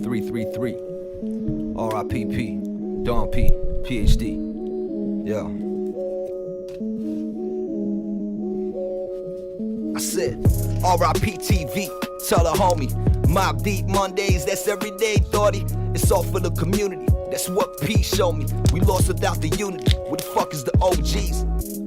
333 RIPP Don P PhD. Yo, I said RIP TV, tell a homie. Mob Deep Mondays, that's everyday, thoughty. It's all for the community, that's what P showed me. We lost without the unity, what the fuck is the OGs?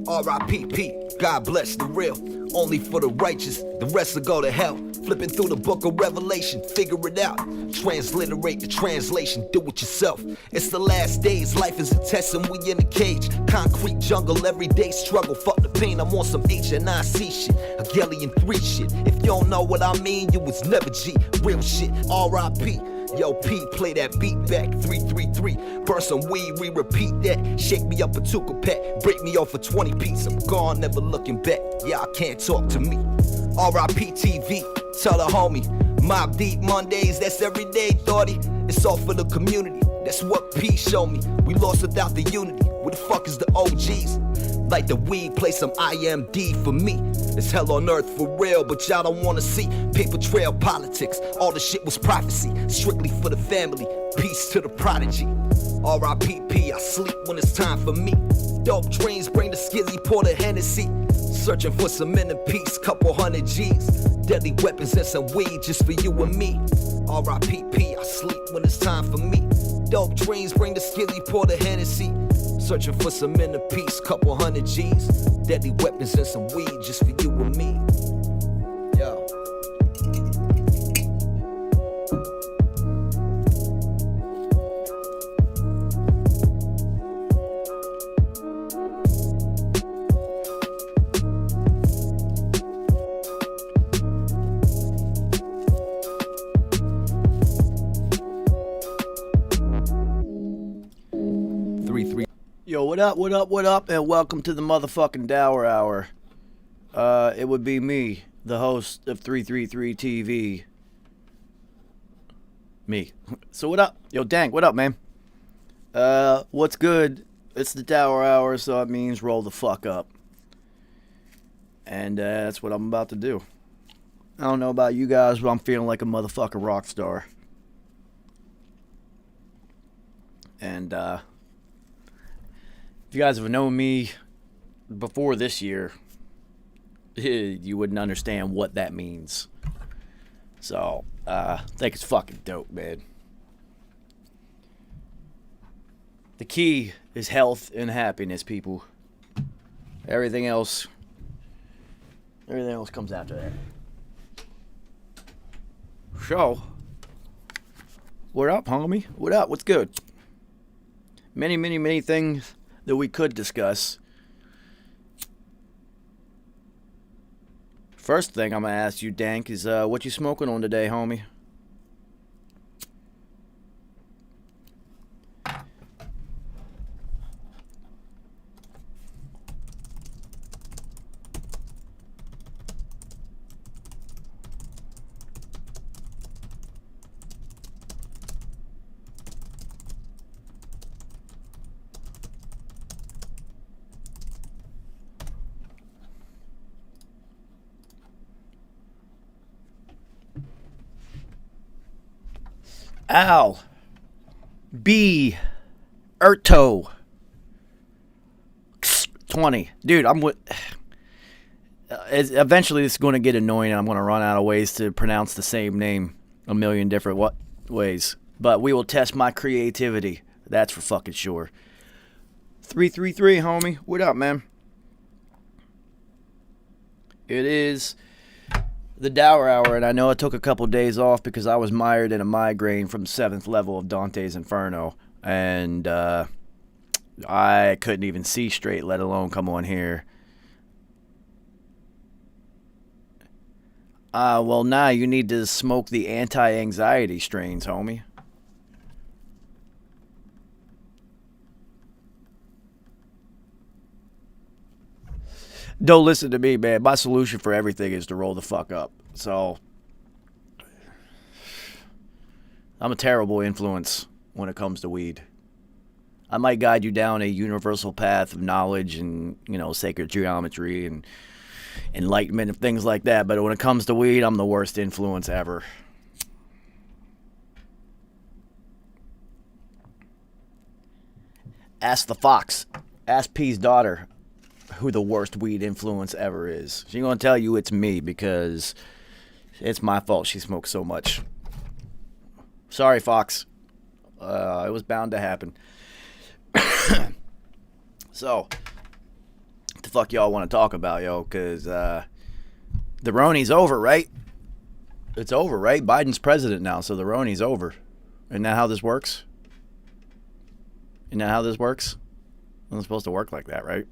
RIPP, God bless the real, only for the righteous, the rest will go to hell. Flipping through the book of Revelation, figure it out. Transliterate the translation, do it yourself. It's the last days, life is a test and we in a cage. Concrete jungle, everyday struggle, fuck the pain, I'm on some HNIC shit. Hegelian 3 shit, if you don't know what I mean, you was never G. Real shit, RIP. Yo, P, play that beat back, 333. Burn some weed, repeat that. Shake me up a tuka pack, break me off for 20 pieces. I'm gone, never looking back. Y'all can't talk to me. RIP TV, tell a homie. Mob Deep Mondays, that's everyday, thoughty. It's all for the community, that's what P showed me. We lost without the unity, what the fuck is the OGs? Like the weed, play some IMD for me. It's hell on earth for real, but y'all don't wanna see paper trail politics. All the shit was prophecy, strictly for the family. Peace to the prodigy. RIPP, I sleep when it's time for me. Dope dreams, bring the skizzy, pour the Hennessy. Searching for some inner peace, couple hundred G's. Deadly weapons and some weed just for you and me. RIPP, I sleep when it's time for me. Dope dreams, bring the skizzy, pour the Hennessy. Searching for some inner peace, couple hundred G's. Deadly weapons and some weed just for you and me. Yo. Yo, what up, and welcome to the motherfucking Dour Hour. It would be me, the host of 333 TV. Me. So what up? Yo, Dank, what up, man? What's good? It's the Dour Hour, so it means roll the fuck up. And that's what I'm about to do. I don't know about you guys, but I'm feeling like a motherfucking rock star. And, if you guys have known me before this year, you wouldn't understand what that means. So, I think it's fucking dope, man. The key is health and happiness, people. Everything else comes after that. So, what up, homie? What up? What's good? Many things that we could discuss. First thing I'm gonna ask you, Dank, is what you smoking on today, homie? Al B Erto 20. Dude, I'm with eventually this is going to get annoying and I'm going to run out of ways to pronounce the same name a million different ways, but we will test my creativity, that's for fucking sure. 333, homie, what up, man? It is the Dour Hour, and I know I took a couple days off because I was mired in a migraine from the 7th level of Dante's Inferno, and I couldn't even see straight, let alone come on here. Well, now you need to smoke the anti-anxiety strains, homie. Don't listen to me, man. My solution for everything is to roll the fuck up. So, I'm a terrible influence when it comes to weed. I might guide you down a universal path of knowledge and, sacred geometry and enlightenment and things like that. But when it comes to weed, I'm the worst influence ever. Ask the fox. Ask P's daughter who the worst weed influence ever is. She's gonna tell you it's me because it's my fault she smokes so much. Sorry, Fox. It was bound to happen. So, what the fuck y'all want to talk about, yo? Because the Roni's over, right? It's over, right? Biden's president now, so the Roni's over. Isn't that how this works? Isn't that how this works? It's not supposed to work like that, right?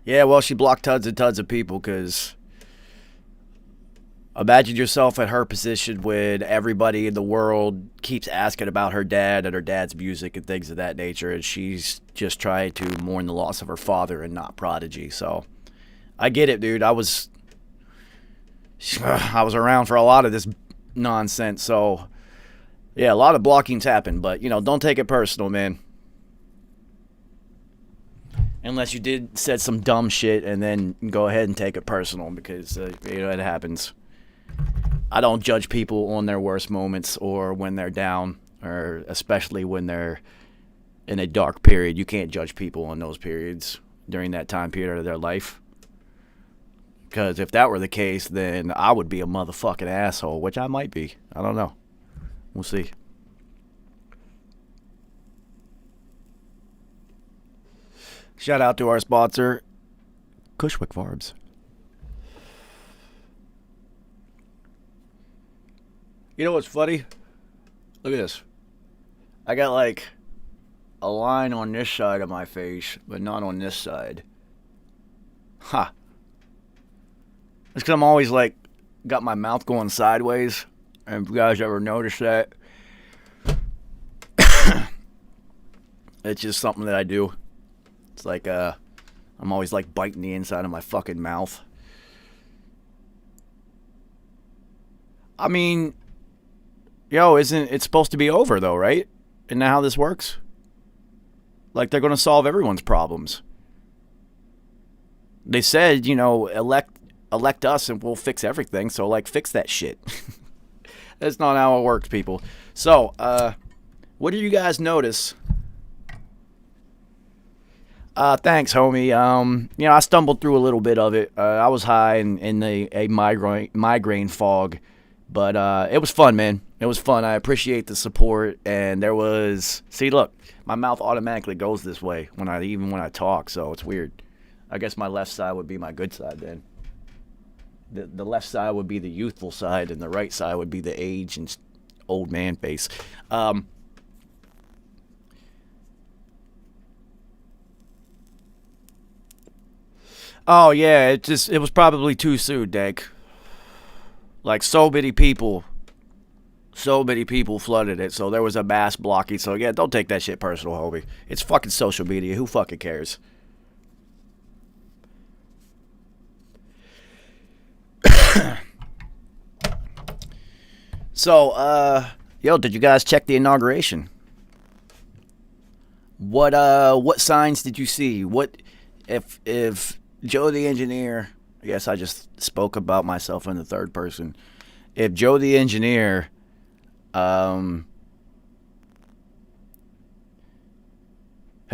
Yeah, well, she blocked tons and tons of people because imagine yourself at her position when everybody in the world keeps asking about her dad and her dad's music and things of that nature, and she's just trying to mourn the loss of her father and not Prodigy. So I get it, dude. I was around for a lot of this nonsense. So yeah, a lot of blocking's happened, but don't take it personal, man. Unless you said some dumb shit and then go ahead and take it personal because, it happens. I don't judge people on their worst moments or when they're down, or especially when they're in a dark period. You can't judge people on those periods during that time period of their life. Because if that were the case, then I would be a motherfucking asshole, which I might be. I don't know. We'll see. Shout out to our sponsor, Cushwick Farms. You know what's funny? Look at this. I got like a line on this side of my face, but not on this side. Ha. It's because I'm always like got my mouth going sideways. And if you guys ever notice that, it's just something that I do. It's like I'm always like biting the inside of my fucking mouth. I mean, isn't it supposed to be over though, right? Isn't that how this works? Like they're going to solve everyone's problems. They said, elect us and we'll fix everything. So like fix that shit. That's not how it works, people. So, what did you guys notice? Thanks, homie. I stumbled through a little bit of it. I was high in a migraine fog, but it was fun, man. It was fun. I appreciate the support, and there was. See, look, my mouth automatically goes this way when I talk, so it's weird. I guess my left side would be my good side then. The left side would be the youthful side, and the right side would be the age and old man face. Oh yeah, it was probably too soon, Dag. Like so many people flooded it, so there was a mass blocking. So yeah, don't take that shit personal, homie. It's fucking social media. Who fucking cares? So, did you guys check the inauguration? What signs did you see? What if Joe the engineer, I guess I just spoke about myself in the third person. If Joe the engineer has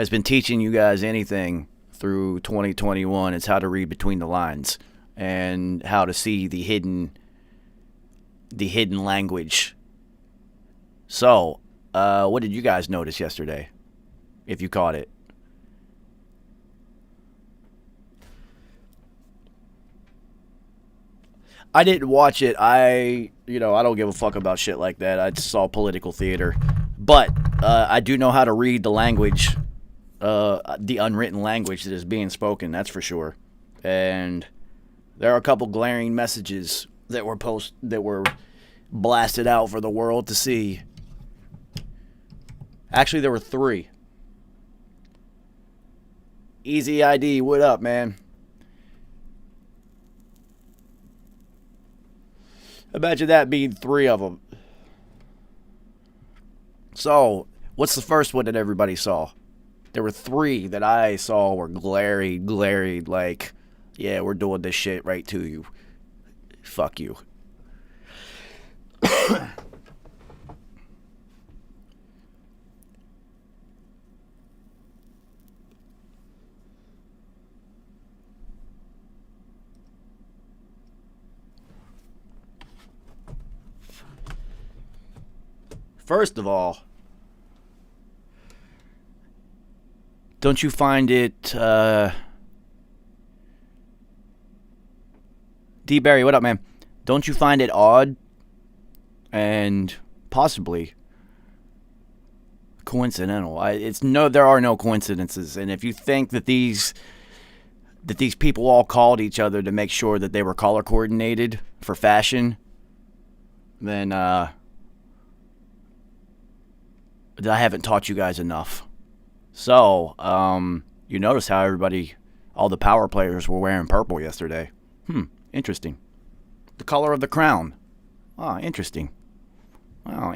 been teaching you guys anything through 2021, it's how to read between the lines and how to see the hidden language. So, what did you guys notice yesterday? If you caught it. I didn't watch it. I don't give a fuck about shit like that. I just saw political theater. But I do know how to read the language, the unwritten language that is being spoken, that's for sure. And there are a couple glaring messages that were blasted out for the world to see. Actually, there were 3. Easy ID, what up, man? Imagine that being 3 of them. So, what's the first one that everybody saw? There were 3 that I saw were glary, like Yeah, we're doing this shit right to you. Fuck you. First of all, don't you find it, D. Barry, what up, man? Don't you find it odd and possibly coincidental? There are no coincidences, and if you think that these people all called each other to make sure that they were color coordinated for fashion, then I haven't taught you guys enough. So, you notice how all the power players were wearing purple yesterday. Interesting. The color of the crown. Ah, interesting. Wow,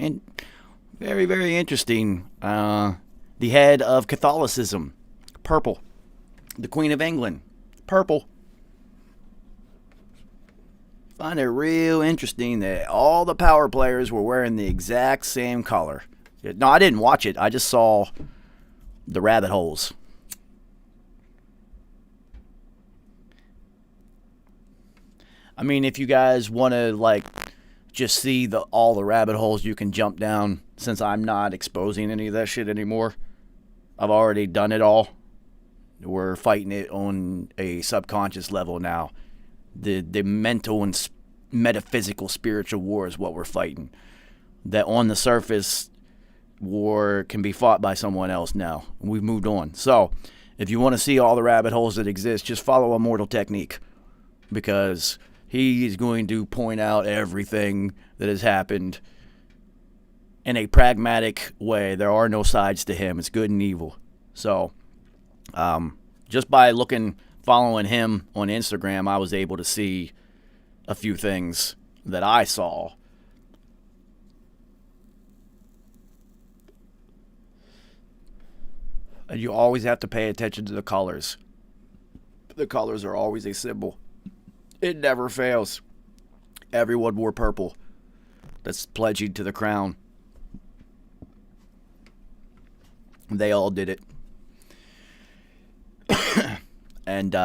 very, very interesting. The head of Catholicism, purple. The Queen of England, purple. Find it real interesting that all the power players were wearing the exact same color. No, I didn't watch it. I just saw the rabbit holes. I mean, if you guys want to just see all the rabbit holes you can jump down, since I'm not exposing any of that shit anymore, I've already done it all. We're fighting it on a subconscious level now. The mental and metaphysical spiritual war is what we're fighting. That on the surface war can be fought by someone else now. We've moved on. So, if you want to see all the rabbit holes that exist, just follow Immortal Technique, because he is going to point out everything that has happened in a pragmatic way. There are no sides to him. It's good and evil. So, just by following him on Instagram, I was able to see a few things that I saw. And you always have to pay attention to the colors. The colors are always a symbol. It never fails. Everyone wore purple. That's pledging to the crown. They all did it. And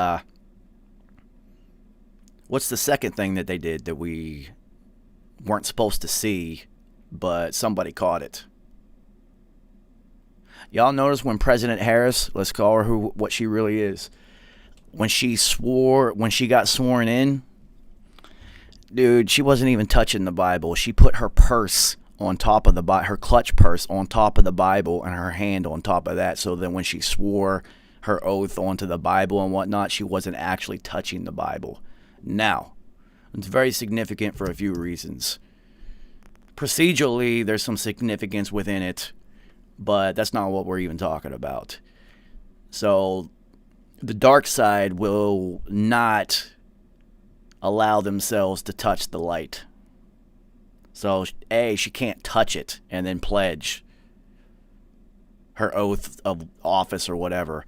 what's the second thing that they did that we weren't supposed to see, but somebody caught it? Y'all notice when President Harris, let's call her what she really is, when she got sworn in, dude, she wasn't even touching the Bible. She put her purse on top of her clutch purse on top of the Bible, and her hand on top of that, so that when she swore her oath onto the Bible and whatnot, she wasn't actually touching the Bible. Now, it's very significant for a few reasons. Procedurally, there's some significance within it, but that's not what we're even talking about. So, the dark side will not allow themselves to touch the light. So, she can't touch it and then pledge her oath of office or whatever.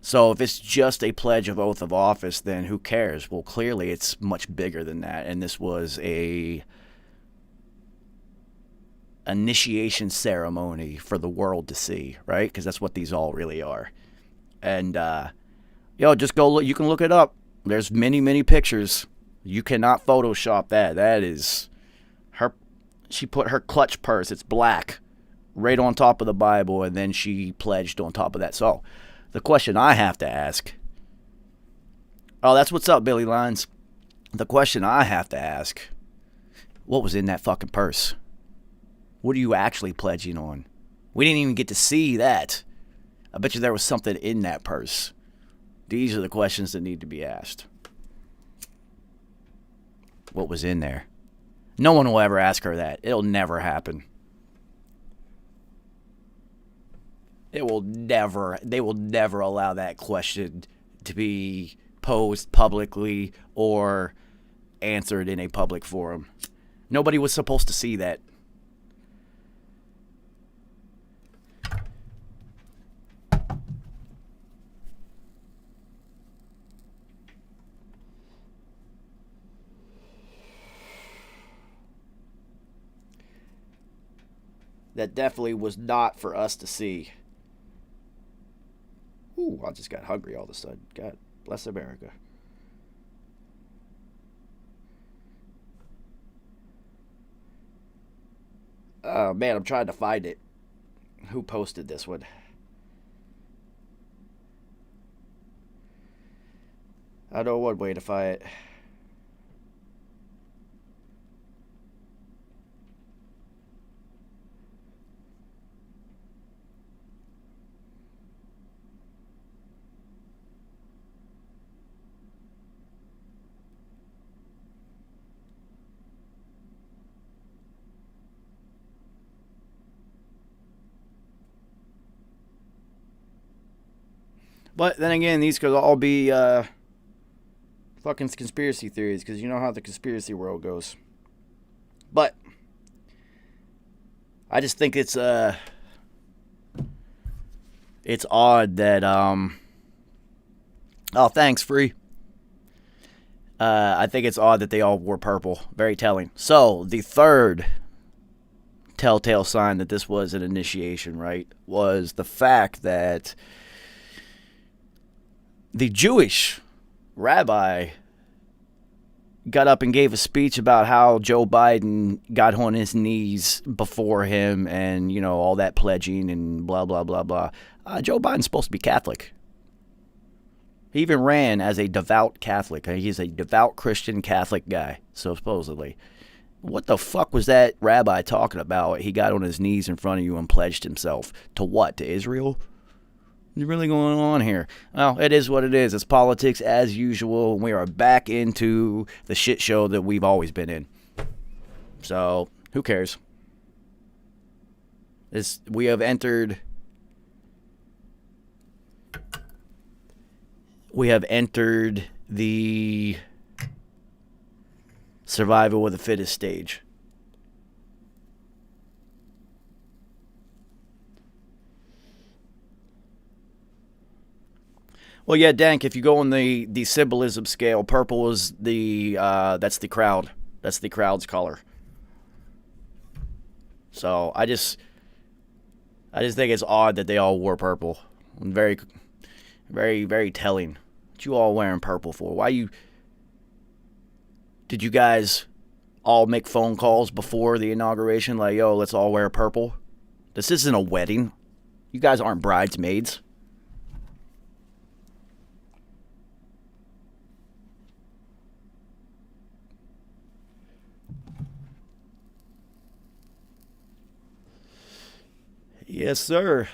So if it's just a pledge of oath of office, then who cares? Well, clearly it's much bigger than that, and this was a initiation ceremony for the world to see, right? Because that's what these all really are. And just go look. You can look it up. There's many, many pictures. You cannot Photoshop that. That is her. She put her clutch purse. It's black, right on top of the Bible, and then she pledged on top of that. So, the question I have to ask. Oh, that's what's up, Billy Lines. The question I have to ask. What was in that fucking purse? What are you actually pledging on? We didn't even get to see that. I bet you there was something in that purse. These are the questions that need to be asked. What was in there? No one will ever ask her that. It'll never happen. They will never allow that question to be posed publicly or answered in a public forum. Nobody was supposed to see that. that definitely was not for us to see. Ooh, I just got hungry all of a sudden. God bless America. Oh man, I'm trying to find it. Who posted this one? I know one way to find it. But then again, these could all be fucking conspiracy theories, because you know how the conspiracy world goes. But I just think it's odd that oh, thanks, free. I think it's odd that they all wore purple. Very telling. So the third telltale sign that this was an initiation, right, was the fact that the Jewish rabbi got up and gave a speech about how Joe Biden got on his knees before him and, you know, all that pledging and blah, blah, blah, blah. Joe Biden's supposed to be Catholic. He even ran as a devout Catholic. He's a devout Christian Catholic guy, so supposedly. What the fuck was that rabbi talking about? He got on his knees in front of you and pledged himself. To what? To Israel? What's really going on here? Well, it is what it is. It's politics as usual. We are back into the shit show that we've always been in. So, who cares? We have entered the survival of the fittest stage. Well, yeah, Dank, if you go on the symbolism scale, purple is that's the crowd. That's the crowd's color. So I just think it's odd that they all wore purple. Very, very, very telling. What you all wearing purple for? Did you guys all make phone calls before the inauguration? Like, yo, let's all wear purple? This isn't a wedding. You guys aren't bridesmaids. Yes, sir.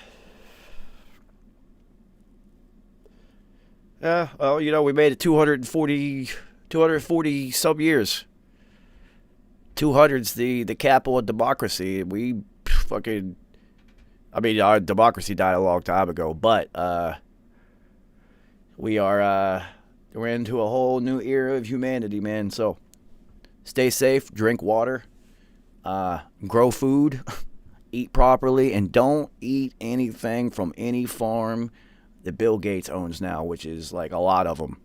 Yeah, well, you know, we made it 240 some years. 200's the capital of democracy. We fucking, I mean, our democracy died a long time ago, but we're into a whole new era of humanity, man. So stay safe, drink water, grow food, eat properly, and don't eat anything from any farm that Bill Gates owns now, which is like a lot of them.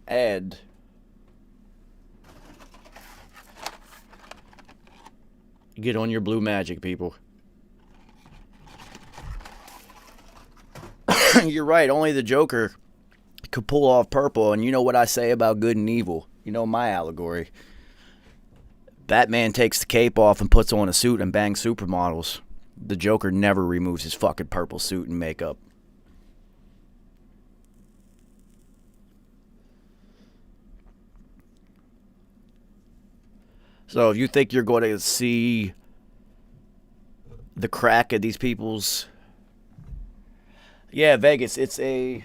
And get on your blue magic, people. You're right, only the Joker could pull off purple, and you know what I say about good and evil. You know my allegory. Batman takes the cape off and puts on a suit and bangs supermodels. The Joker never removes his fucking purple suit and makeup. So if you think you're going to see the crack of these people's... Yeah, Vegas, it's a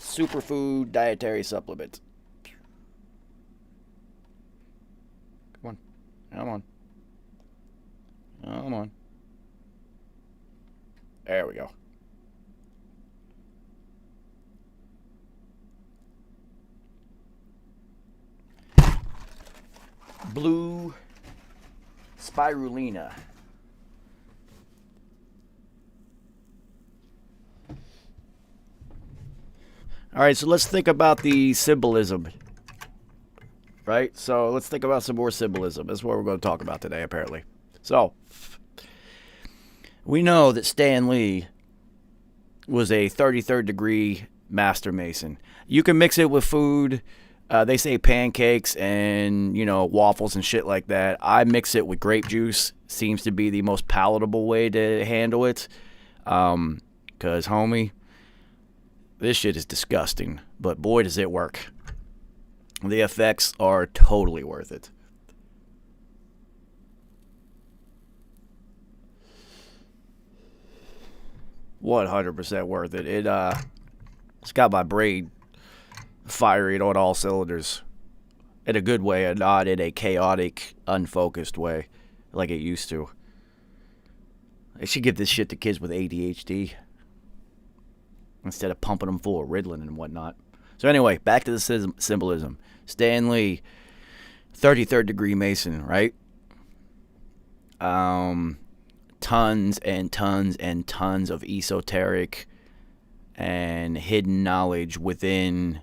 superfood dietary supplement. Come on. Come on. Come on. There we go. Blue spirulina. All right, so let's think about the symbolism, right? So let's think about some more symbolism. That's what we're going to talk about today, apparently. So we know that Stan Lee was a 33rd degree master mason. You can mix it with food. They say pancakes and, waffles and shit like that. I mix it with grape juice. Seems to be the most palatable way to handle it. Because, homie, this shit is disgusting. But boy, does it work. The effects are totally worth it. $100% worth it. It's got my brain firing on all cylinders. In a good way and not in a chaotic, unfocused way like it used to. They should give this shit to kids with ADHD instead of pumping them full of Ritalin and whatnot. So anyway, back to the symbolism. Stan Lee, 33rd degree Mason, right? Tons and tons and tons of esoteric and hidden knowledge within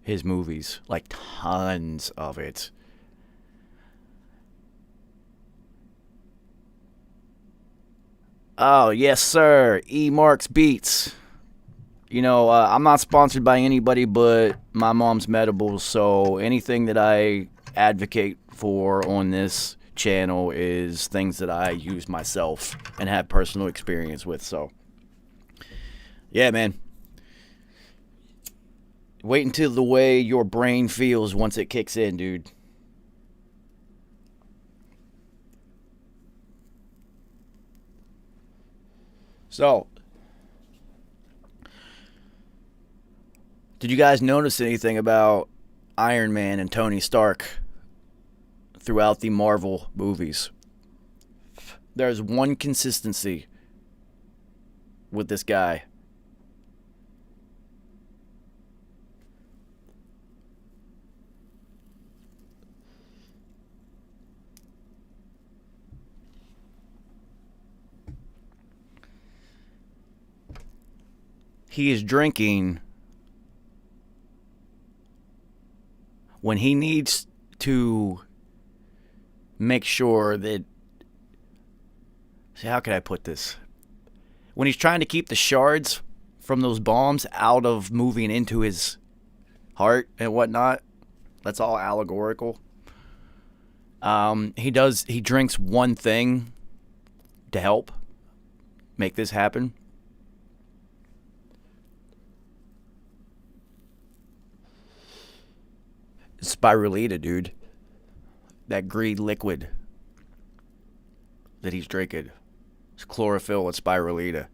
his movies. Like, tons of it. Oh, yes, sir. E. Marks Beats. I'm not sponsored by anybody but my mom's Medibles, so anything that I advocate for on this channel is things that I use myself and have personal experience with. So yeah, man, wait until the way your brain feels once it kicks in, dude. So did you guys notice anything about Iron Man and Tony Stark throughout the Marvel movies? There's one consistency with this guy. He is drinking when he needs to make sure that, see, how can I put this? When he's trying to keep the shards from those bombs out of moving into his heart and whatnot, that's all allegorical. He drinks one thing to help make this happen. Spirulina, dude. That green liquid that he's drinking. It's chlorophyll and spirulina.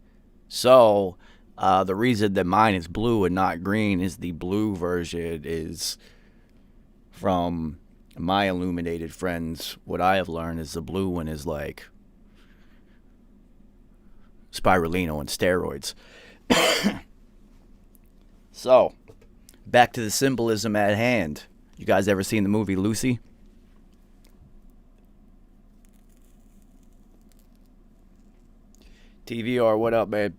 So, the reason that mine is blue and not green is the blue version is from my illuminated friends. What I have learned is the blue one is like spirulina on steroids. So, back to the symbolism at hand. You guys ever seen the movie Lucy? TVR, what up, babe?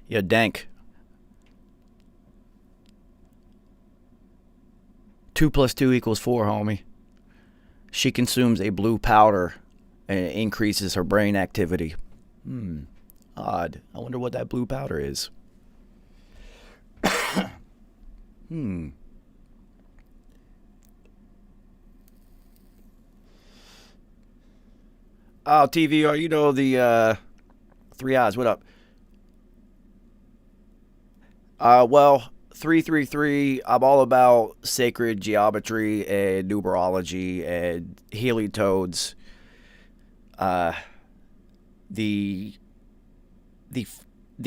Yeah, dank. 2 + 2 = 4, homie. She consumes a blue powder and it increases her brain activity. Odd. I wonder what that blue powder is. Oh, TVR, you know the 3 eyes. What up? Well, 333, I'm all about sacred geometry and numerology and heliotodes. The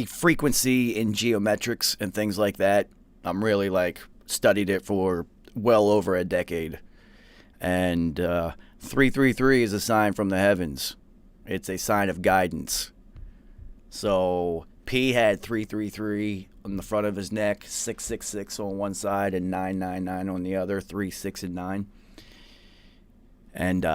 frequency in geometrics and things like that. I'm really studied it for well over a decade. And 333 is a sign from the heavens. It's a sign of guidance. So P had 333 on the front of his neck, 666 on one side and 999 on the other, 3, 6, and 9. And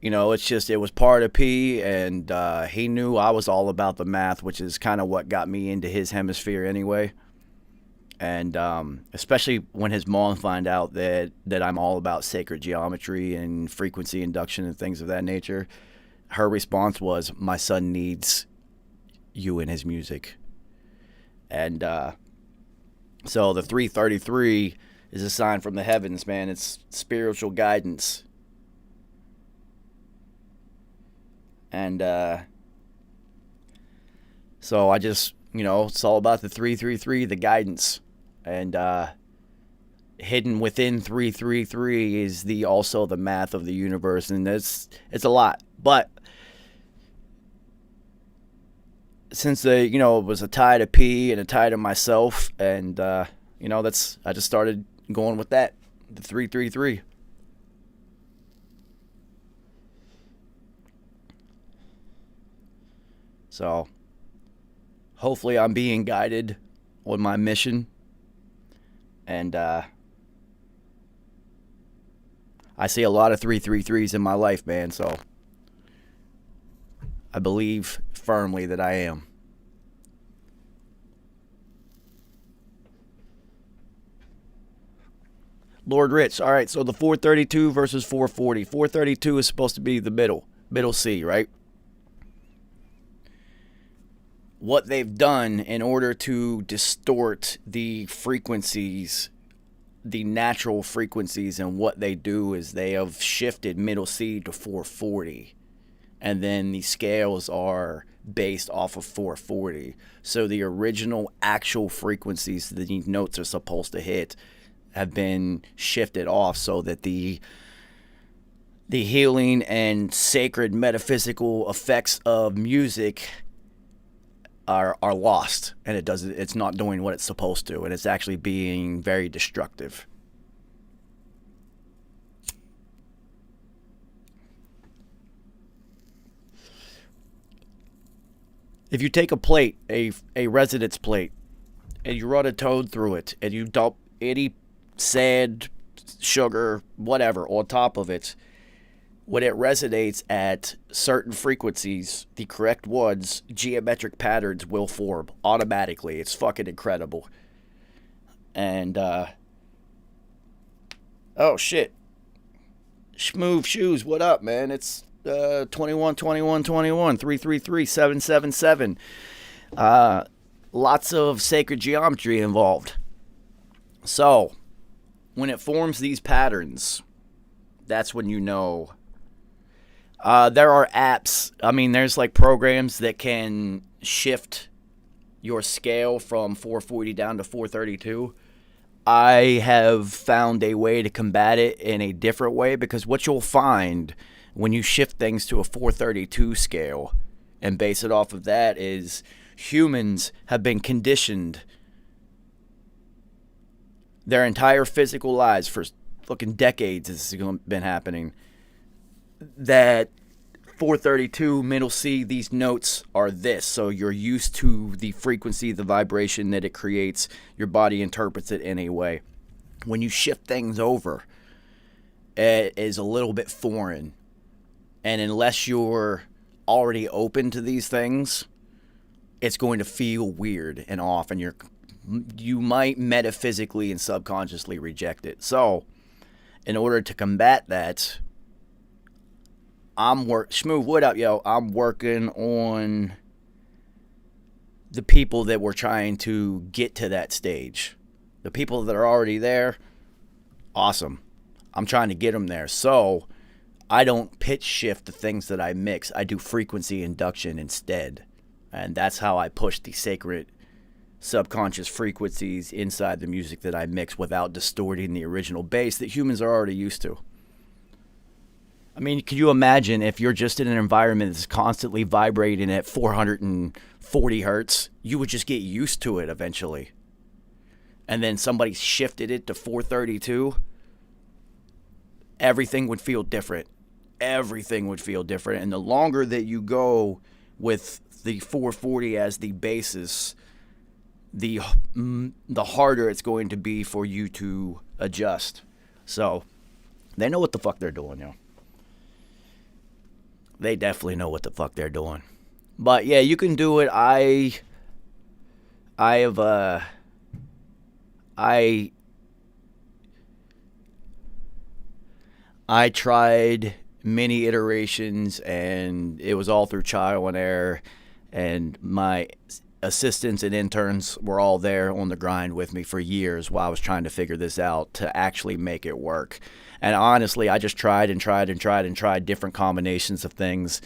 it was part of P, and he knew I was all about the math, which is kind of what got me into his hemisphere anyway. And especially when his mom found out that I'm all about sacred geometry and frequency induction and things of that nature, her response was, my son needs you in his music. And so the 333 is a sign from the heavens, man. It's spiritual guidance. And so I just, it's all about the 333, the guidance. And hidden within 333 is also the math of the universe. And it's a lot. But since it was a tie to P and a tie to myself, and I just started going with that, the 333. So hopefully I'm being guided on my mission, and I see a lot of 333s in my life, man, so I believe firmly that I am. Lord Rich, all right, so the 432 versus 440. 432 is supposed to be the middle C, right? What they've done in order to distort the frequencies, the natural frequencies, and what they do is they have shifted middle C to 440. And then the scales are based off of 440. So the original actual frequencies that these notes are supposed to hit have been shifted off so that the healing and sacred metaphysical effects of music are lost, and it's not doing what it's supposed to, and it's actually being very destructive. If you take a plate, a resonance plate, and you run a toad through it, and you dump any sand, sugar, whatever on top of it, when it resonates at certain frequencies, the correct ones, geometric patterns will form automatically. It's fucking incredible. And, oh shit. Schmoove Shoes, what up, man? It's 21 21 21 333 777. Lots of sacred geometry involved. So, when it forms these patterns, that's when you know. There are apps. I mean, there's like programs that can shift your scale from 440 down to 432. I have found a way to combat it in a different way, because what you'll find when you shift things to a 432 scale and base it off of that is humans have been conditioned their entire physical lives for fucking decades. This has been happening. That 432 middle C, these notes are this. So you're used to the frequency, the vibration that it creates. Your body interprets it in a way. When you shift things over, it is a little bit foreign. And unless you're already open to these things, it's going to feel weird and off, and you might metaphysically and subconsciously reject it. So, in order to combat that, Schmoove, what up, yo? I'm working on the people that we're trying to get to that stage. The people that are already there, awesome. I'm trying to get them there. So, I don't pitch shift the things that I mix. I do frequency induction instead. And that's how I push the sacred subconscious frequencies inside the music that I mix without distorting the original bass that humans are already used to. I mean, could you imagine if you're just in an environment that's constantly vibrating at 440 hertz? You would just get used to it eventually. And then somebody shifted it to 432. Everything would feel different. Everything would feel different. And the longer that you go with the 440 as the basis, the harder it's going to be for you to adjust. So they know what the fuck they're doing, yo. They definitely know what the fuck they're doing. But yeah, you can do it. I tried many iterations, and it was all through trial and error, and my assistants and interns were all there on the grind with me for years while I was trying to figure this out to actually make it work. And honestly, I just tried different combinations of things.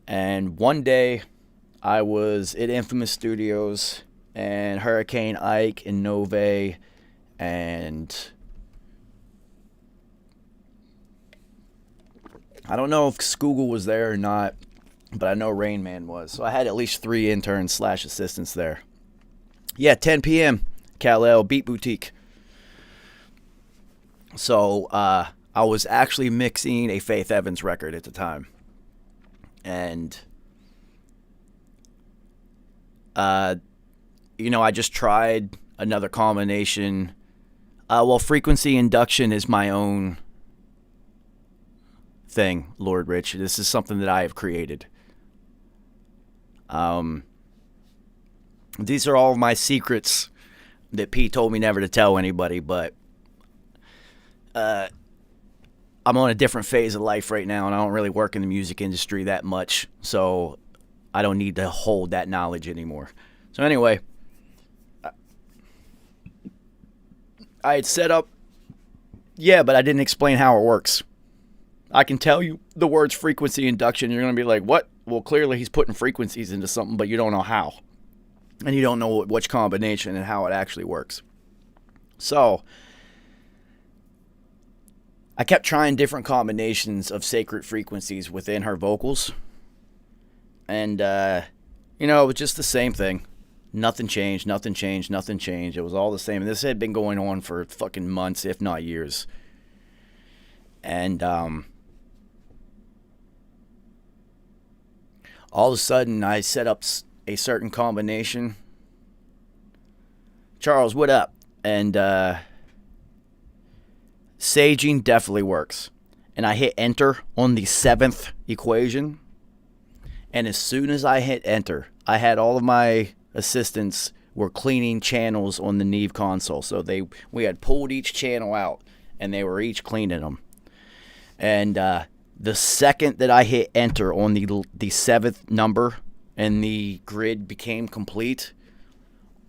And one day, I was at Infamous Studios and Hurricane Ike and Nove and I don't know if Scoogle was there or not, but I know Rain Man was. So I had at least 3 interns / assistants there. Yeah, 10 p.m. Kal-El Beat Boutique. So I was actually mixing a Faith Evans record at the time. And, I just tried another combination. Frequency induction is my own thing, Lord Rich. This is something that I have created. These are all of my secrets that Pete told me never to tell anybody, but I'm on a different phase of life right now, and I don't really work in the music industry that much, so I don't need to hold that knowledge anymore. So anyway, I had set up, but I didn't explain how it works. I can tell you the words frequency induction, you're going to be like, what? Well, clearly he's putting frequencies into something, but you don't know how. And you don't know which combination and how it actually works. So I kept trying different combinations of sacred frequencies within her vocals. And, it was just the same thing. Nothing changed. It was all the same. And this had been going on for fucking months, if not years. And, all of a sudden, I set up a certain combination. Charles, what up? And, saging definitely works. And I hit enter on the 7th equation. And as soon as I hit enter, I had all of my assistants were cleaning channels on the Neve console. So we had pulled each channel out, and they were each cleaning them. And the second that I hit enter on the 7th number and the grid became complete,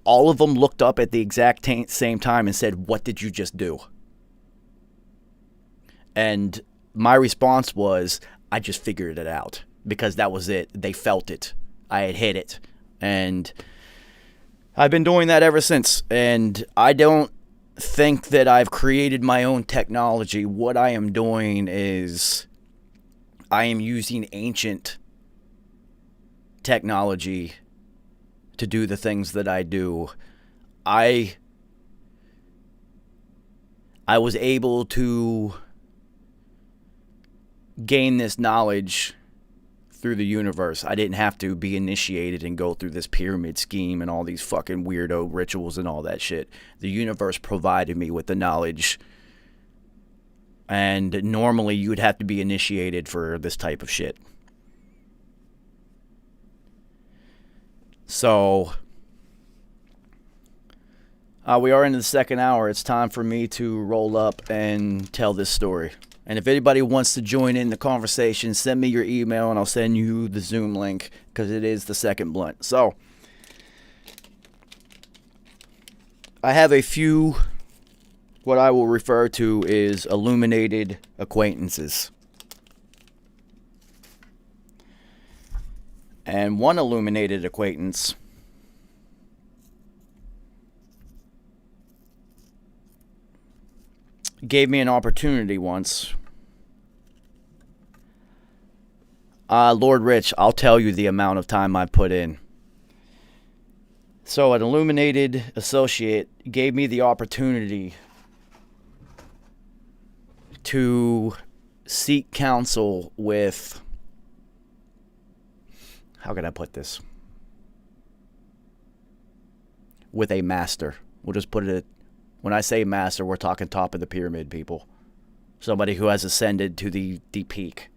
all of them looked up at the exact same time and said, "What did you just do?" And my response was, I just figured it out, because that was it. They felt it. I had hit it. And I've been doing that ever since. And I don't think that I've created my own technology. What I am doing is I am using ancient technology to do the things that I do. I was able to gain this knowledge through the universe. I didn't have to be initiated and go through this pyramid scheme and all these fucking weirdo rituals and all that shit. The universe provided me with the knowledge. And normally you would have to be initiated for this type of shit. So we are into the 2nd hour. It's time for me to roll up and tell this story. And if anybody wants to join in the conversation, send me your email and I'll send you the Zoom link, because it is the 2nd blunt. So I have a few, what I will refer to is illuminated acquaintances. And one illuminated acquaintance gave me an opportunity once. Lord Rich, I'll tell you the amount of time I put in. So an illuminated associate gave me the opportunity to seek counsel with how can I put this? With a master. We'll just put it, when I say master, we're talking top of the pyramid, people. Somebody who has ascended to the peak.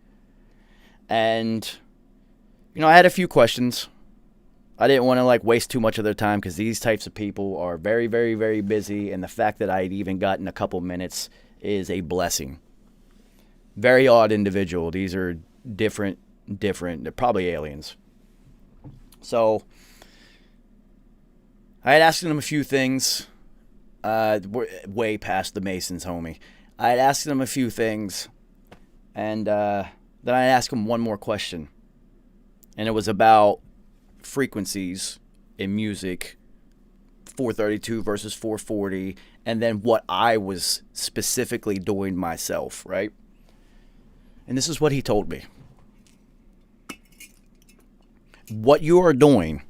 And, I had a few questions. I didn't want to waste too much of their time because these types of people are very, very, very busy. And the fact that I'd even gotten a couple minutes is a blessing. Very odd individual. These are different. They're probably aliens. So, I had asked them a few things. We're way past the Masons, homie. I had asked them a few things. And then I asked them one more question. And it was about frequencies in music, 432 versus 440, and then what I was specifically doing myself, right? And this is what he told me. What you are doing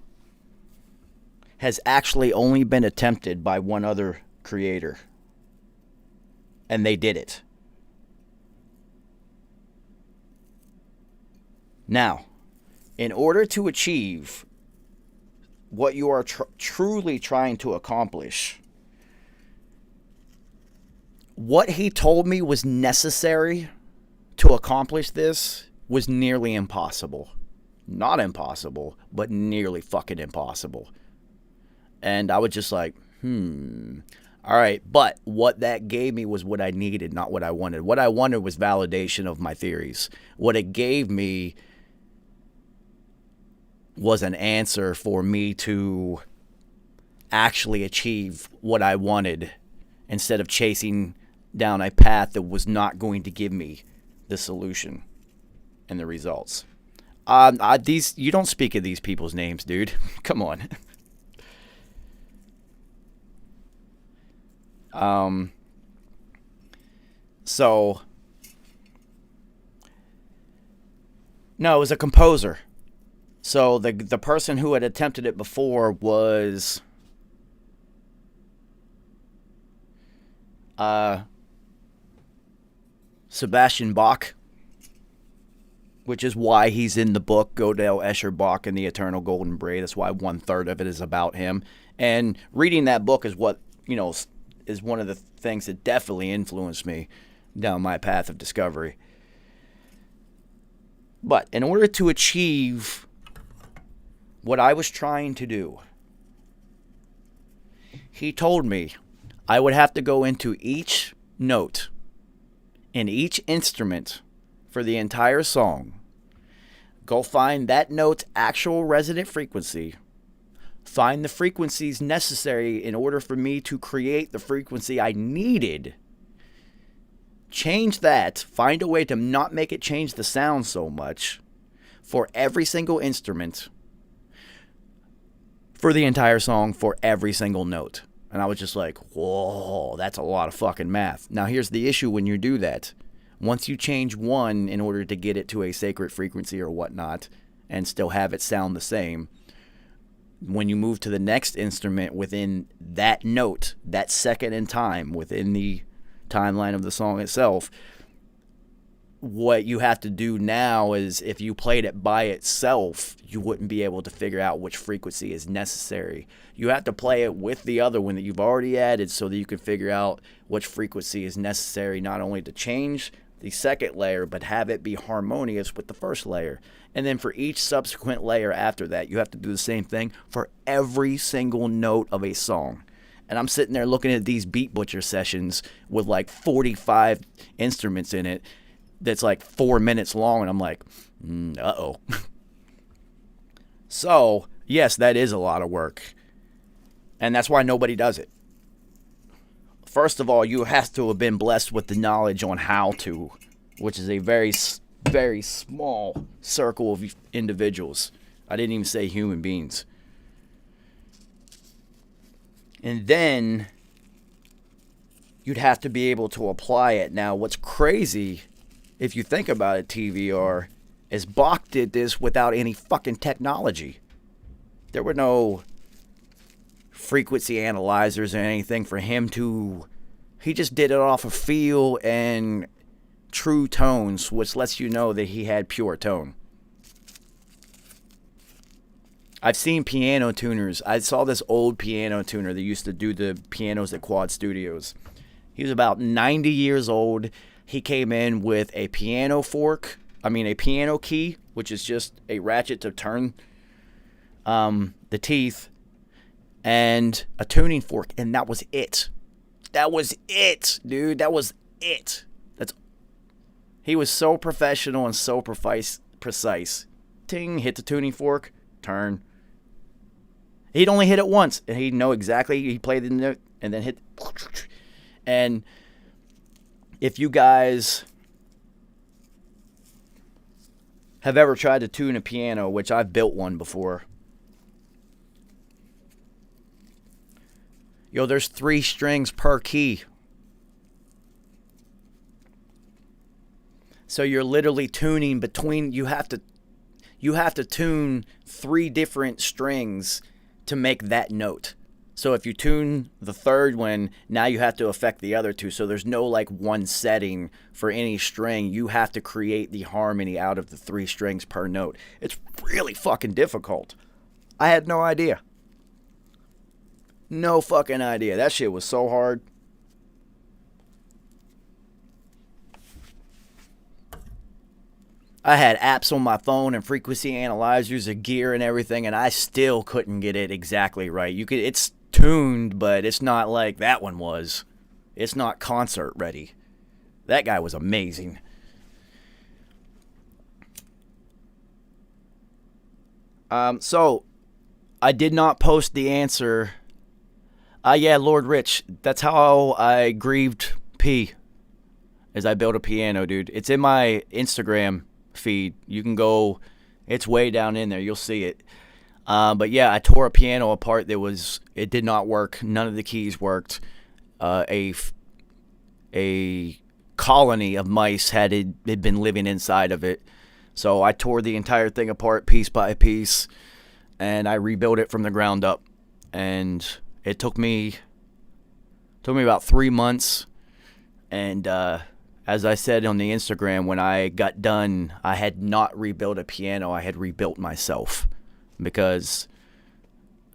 has actually only been attempted by one other creator. And they did it. Now, in order to achieve what you are truly trying to accomplish, what he told me was necessary to accomplish this was nearly impossible. Not impossible, but nearly fucking impossible. And I was just like, all right. But what that gave me was what I needed, not what I wanted. What I wanted was validation of my theories. What it gave me was an answer for me to actually achieve what I wanted instead of chasing down a path that was not going to give me the solution and the results. You don't speak of these people's names, dude. Come on. So, no, it was a composer. So the person who had attempted it before was Sebastian Bach, which is why he's in the book Gödel, Escher, Bach, and the Eternal Golden Braid. That's why 1/3 of it is about him. And reading that book is what, is one of the things that definitely influenced me down my path of discovery. But in order to achieve what I was trying to do, he told me I would have to go into each note in each instrument for the entire song, go find that note's actual resonant frequency, find the frequencies necessary in order for me to create the frequency I needed, change that, find a way to not make it change the sound so much for every single instrument, for the entire song, for every single note. And I was just like, whoa, that's a lot of fucking math. Now here's the issue when you do that. Once you change one in order to get it to a sacred frequency or whatnot, and still have it sound the same, when you move to the next instrument within that note, that second in time, within the timeline of the song itself, what you have to do now is, if you played it by itself, you wouldn't be able to figure out which frequency is necessary. You have to play it with the other one that you've already added so that you can figure out which frequency is necessary, not only to change the second layer, but have it be harmonious with the first layer. And then for each subsequent layer after that, you have to do the same thing for every single note of a song. And I'm sitting there looking at these Beat Butcher sessions with like 45 instruments in it that's like 4 minutes long, and I'm like, uh-oh. So, yes, that is a lot of work. And that's why nobody does it. First of all, you have to have been blessed with the knowledge on how to, which is a very, very small circle of individuals. I didn't even say human beings. And then you'd have to be able to apply it. Now, what's crazy, if you think about it, TVR, is Bach did this without any fucking technology. There were no frequency analyzers or anything for him to... He just did it off of feel and true tones, which lets you know that he had pure tone. I've seen piano tuners. I saw this old piano tuner that used to do the pianos at Quad Studios. He was about 90 years old. He came in with a piano a piano key, which is just a ratchet to turn the teeth, and a tuning fork, and that was it. That was it, dude. That was it. He was so professional and so precise. Ting, hit the tuning fork, turn. He'd only hit it once, and he'd know exactly. He played the note, and then hit. And if you guys have ever tried to tune a piano, which I've built one before, there's 3 strings per key. So you're literally tuning between. You have to tune 3 different strings to make that note. So if you tune the third one, now you have to affect the other 2. So there's no like one setting for any string. You have to create the harmony out of the 3 strings per note. It's really fucking difficult. I had no idea. No fucking idea. That shit was so hard. I had apps on my phone and frequency analyzers and gear and everything, and I still couldn't get it exactly right. It's tuned, but it's not like that one was. It's not concert ready. That guy was amazing. So I did not post the answer. Yeah, Lord Rich. That's how I grieved P. As I built a piano, dude. It's in my Instagram feed. You can go. It's way down in there. You'll see it. But yeah, I tore a piano apart. It did not work. None of the keys worked. A colony of mice had been living inside of it. So I tore the entire thing apart piece by piece, and I rebuilt it from the ground up. And it took me about 3 months. And as I said on the Instagram, when I got done, I had not rebuilt a piano. I had rebuilt myself. Because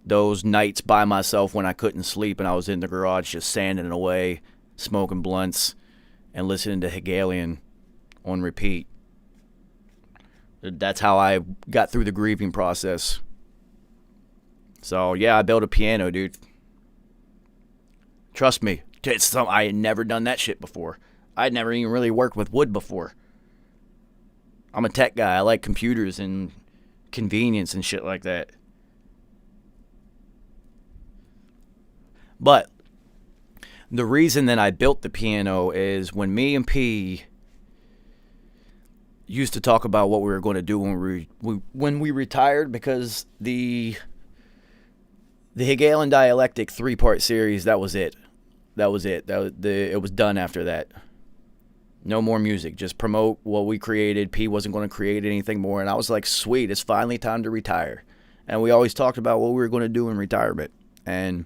those nights by myself when I couldn't sleep and I was in the garage just sanding away, smoking blunts, and listening to Hegelian on repeat. That's how I got through the grieving process. So yeah, I built a piano, dude. Trust me, I had never done that shit before. I'd never even really worked with wood before. I'm a tech guy. I like computers and convenience and shit like that. But the reason that I built the piano is when me and P used to talk about what we were going to do when we retired, because the Hegelian Dialectic 3-part series, that was it. It was done after that. No more music. Just promote what we created. P wasn't going to create anything more. And I was like, sweet, it's finally time to retire. And we always talked about what we were going to do in retirement. And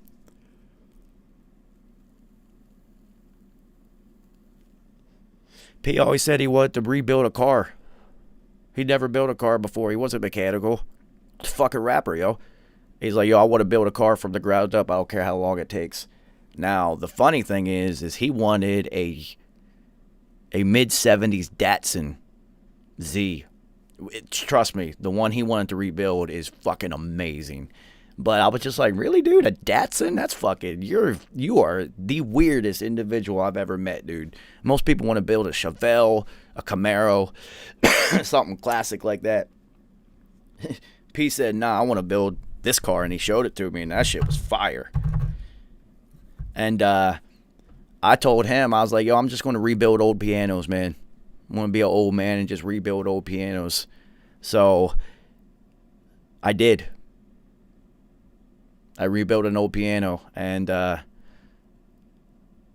P always said he wanted to rebuild a car. He'd never built a car before. He wasn't mechanical. He's a fucking rapper, yo. He's like, yo, I want to build a car from the ground up. I don't care how long it takes. Now, the funny thing is he wanted a mid-70s Datsun Z. Trust me, the one he wanted to rebuild is fucking amazing. But I was just like, really, dude? A Datsun? That's fucking... You are the weirdest individual I've ever met, dude. Most people want to build a Chevelle, a Camaro, something classic like that. P said, nah, I want to build this car, and he showed it to me, and that shit was fire. And I told him, I was like, yo, I'm just going to rebuild old pianos, man. I'm going to be an old man and just rebuild old pianos. So I did. I rebuilt an old piano. And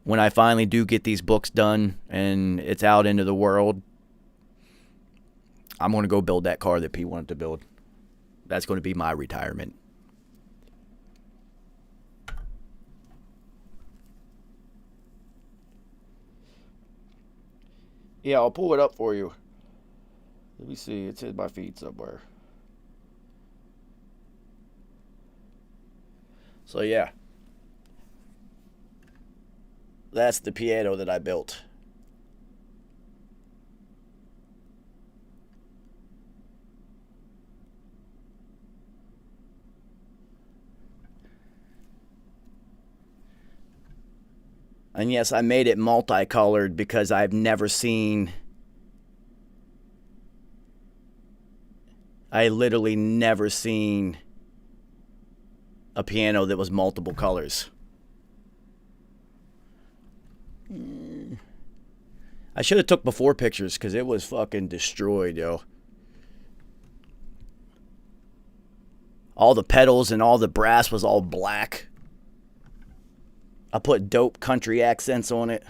when I finally do get these books done and it's out into the world, I'm going to go build that car that P wanted to build. That's going to be my retirement. Yeah, I'll pull it up for you. Let me see. It's in my feed somewhere. So yeah, that's the piano that I built. And yes, I made it multicolored because I've never seen, I literally never seen a piano that was multiple colors. I should have took before pictures because it was fucking destroyed, yo. All the pedals and all the brass was all black. I put dope country accents on it.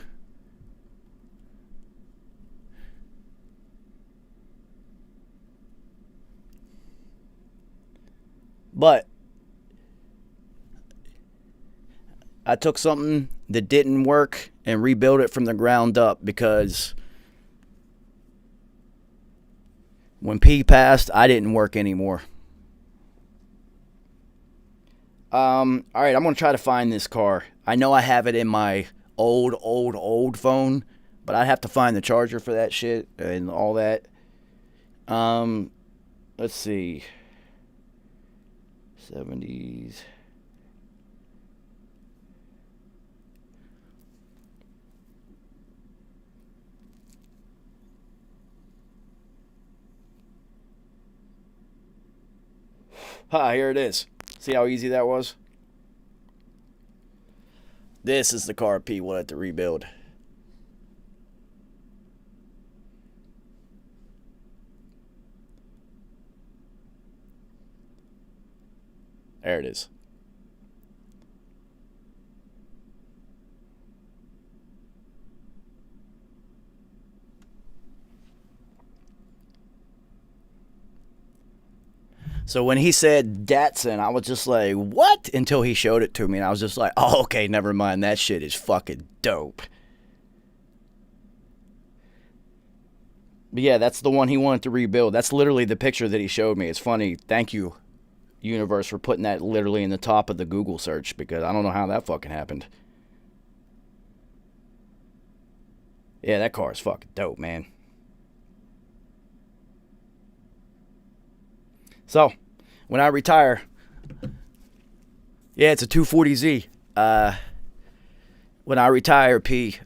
But I took something that didn't work and rebuilt it from the ground up because when P passed, I didn't work anymore. All right, I'm going to try to find this car. I know I have it in my old phone, but I'd have to find the charger for that shit and all that. Let's see. 70s. Ha, here it is. See how easy that was? This is the car P wanted to rebuild. There it is. So when he said Datsun, I was just like, what? Until he showed it to me, and I was just like, oh, okay, never mind. That shit is fucking dope. But yeah, that's the one he wanted to rebuild. That's literally the picture that he showed me. It's funny. Thank you, universe, for putting that literally in the top of the Google search, because I don't know how that fucking happened. Yeah, that car is fucking dope, man. So, when I retire, yeah, it's a 240Z. When I retire, P,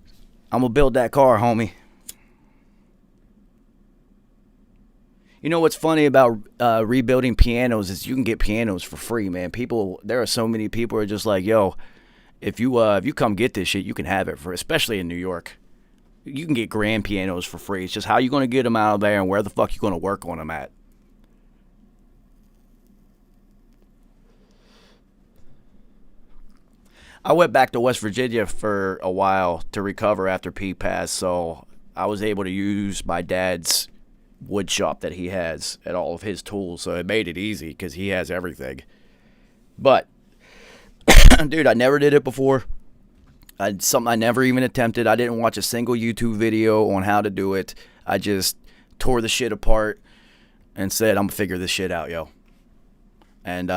I'm going to build that car, homie. You know what's funny about rebuilding pianos is you can get pianos for free, man. There are so many people who are just like, yo, if you come get this shit, you can have it for, especially in New York. You can get grand pianos for free. It's just how you going to get them out of there and where the fuck you going to work on them at. I went back to West Virginia for a while to recover after P passed, so I was able to use my dad's wood shop that he has and all of his tools, so it made it easy because he has everything. But, dude, I never did it before. Something I never even attempted. I didn't watch a single YouTube video on how to do it. I just tore the shit apart and said, I'm going to figure this shit out, yo. And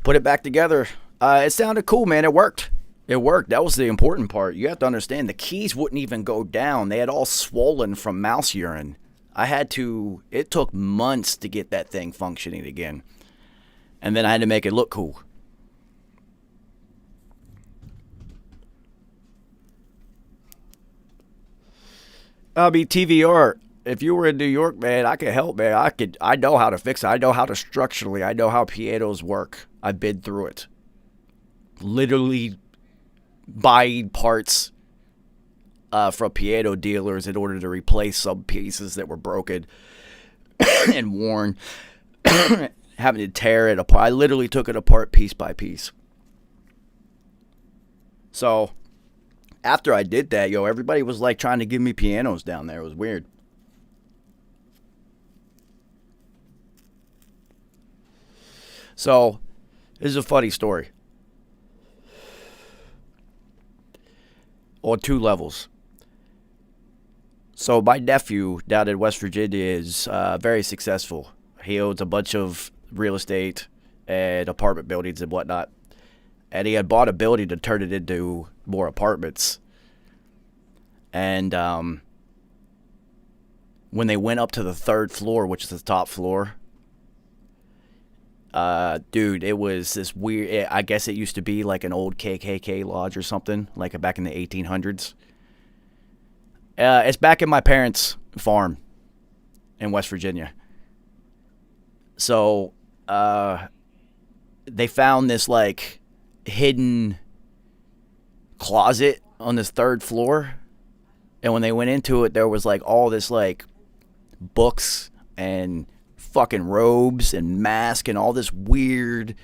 put it back together. It sounded cool, man. It worked. It worked. That was the important part. You have to understand, the keys wouldn't even go down. They had all swollen from mouse urine. It took months to get that thing functioning again. And then I had to make it look cool. I'll be TVR. If you were in New York, man, I could help, man. I know how to fix it. I know how to structurally. I know how pianos work. I've been through it. Literally buying parts from piano dealers in order to replace some pieces that were broken and worn. Having to tear it apart. I literally took it apart piece by piece. So, after I did that, yo, everybody was like trying to give me pianos down there. It was weird. So, this is a funny story. On two levels. So my nephew down in West Virginia is very successful. He owns a bunch of real estate and apartment buildings and whatnot. and he had bought a building to turn it into more apartments. And when they went up to the 3rd floor, which is the top floor, dude, it was this weird. I guess it used to be like an old KKK lodge or something, like back in the 1800s. It's back in my parents' farm in West Virginia. So, they found this like hidden closet on this 3rd floor, and when they went into it, there was like all this like books and fucking robes and masks and all this weird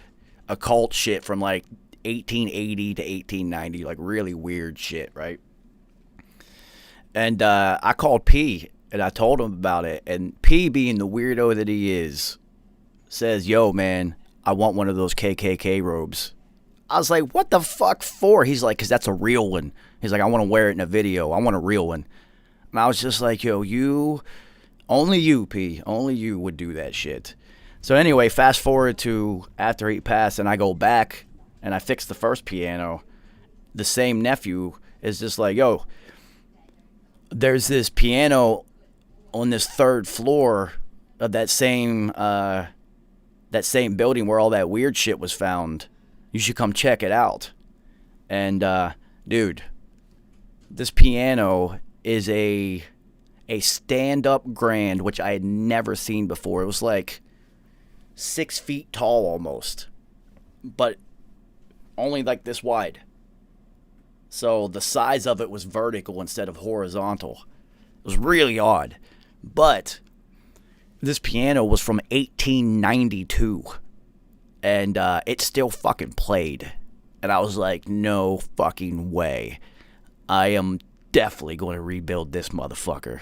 occult shit from like 1880 to 1890, like really weird shit, right? And I called P and I told him about it, and P, being the weirdo that he is, says, "Yo, man, I want one of those KKK robes." I was like, "What the fuck for?" He's like, "'Cause that's a real one." He's like, "I want to wear it in a video. I want a real one." And I was just like, "Yo, only you, P, only you would do that shit." So anyway, fast forward to after he passed, and I go back and I fix the first piano. The same nephew is just like, "Yo, there's this piano on this 3rd floor of that same building where all that weird shit was found. You should come check it out." And dude, this piano is a stand-up grand, which I had never seen before. It was like 6 feet tall almost, but only like this wide. So the size of it was vertical instead of horizontal. It was really odd. But this piano was from 1892, and it still fucking played. And I was like, no fucking way. I am definitely going to rebuild this motherfucker.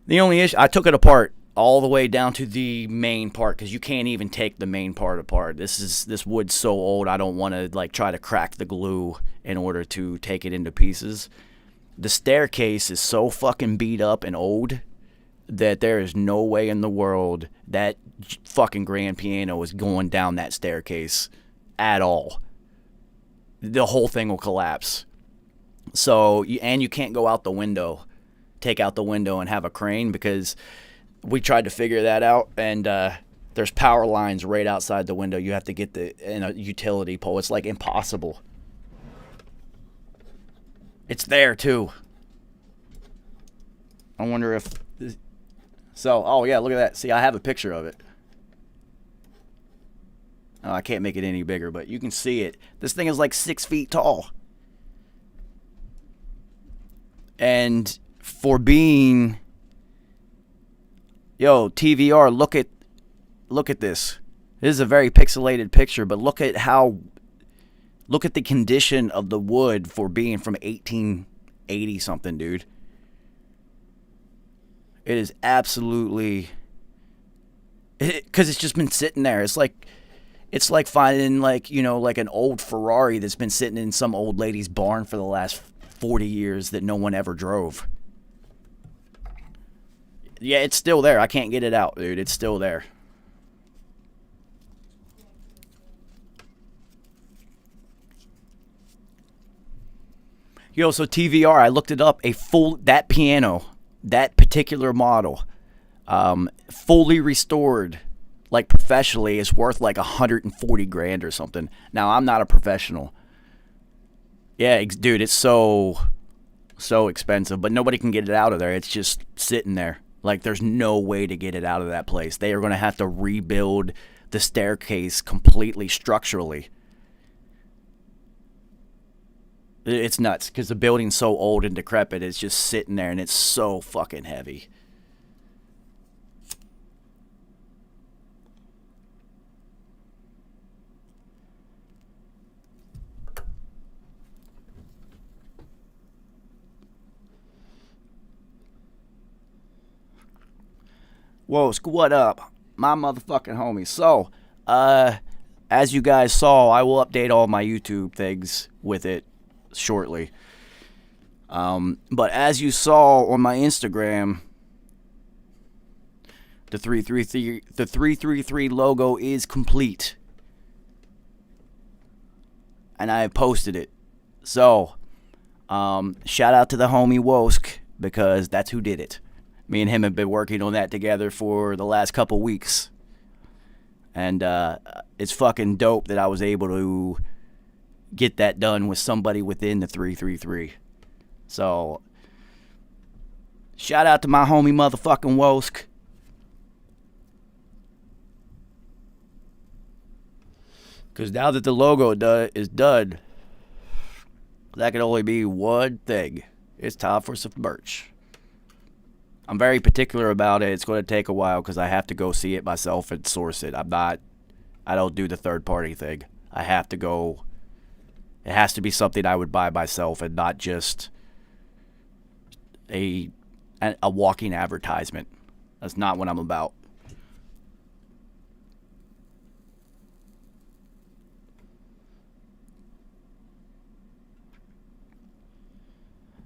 The only issue, I took it apart all the way down to the main part, because you can't even take the main part apart. This wood's so old, I don't want to like try to crack the glue in order to take it into pieces. The staircase is so fucking beat up and old that there is no way in the world that fucking grand piano is going down that staircase at all. The whole thing will collapse. So, and you can't go out the window, take out the window and have a crane, because we tried to figure that out, and there's power lines right outside the window. You have to get in a utility pole. It's like impossible. It's there too. I wonder if so. Oh yeah, look at that. See, I have a picture of it. Oh, I can't make it any bigger, but you can see it. This thing is like 6 feet tall. And for being, yo, TVR, look at this. This is a very pixelated picture, but look at the condition of the wood for being from 1880 something, dude. It is absolutely, because it's just been sitting there. It's like finding like an old Ferrari that's been sitting in some old lady's barn for the last 40 years that no one ever drove. Yeah, it's still there. I can't get it out, dude. It's still there. Yo, so TVR, I looked it up. That piano, that particular model, fully restored, like professionally, is worth like 140 grand or something. Now, I'm not a professional. Yeah, dude, it's so expensive, but nobody can get it out of there. It's just sitting there. Like, there's no way to get it out of that place. They are going to have to rebuild the staircase completely structurally. It's nuts, because the building's so old and decrepit. It's just sitting there, and it's so fucking heavy. Whoa, what up? My motherfucking homie. So, as you guys saw, I will update all my YouTube things with it shortly. But as you saw on my Instagram, the 333 logo is complete. and I posted it. So, shout out to the homie Wosk, because that's who did it. Me and him have been working on that together for the last couple weeks. And it's fucking dope that I was able to get that done with somebody within the 333. So, shout out to my homie motherfucking Wosk. Because now that the logo is done, that can only be one thing. It's time for some merch. I'm very particular about it. It's going to take a while because I have to go see it myself and source it. I don't do the third party thing. I have to go. It has to be something I would buy myself and not just a walking advertisement. That's not what I'm about.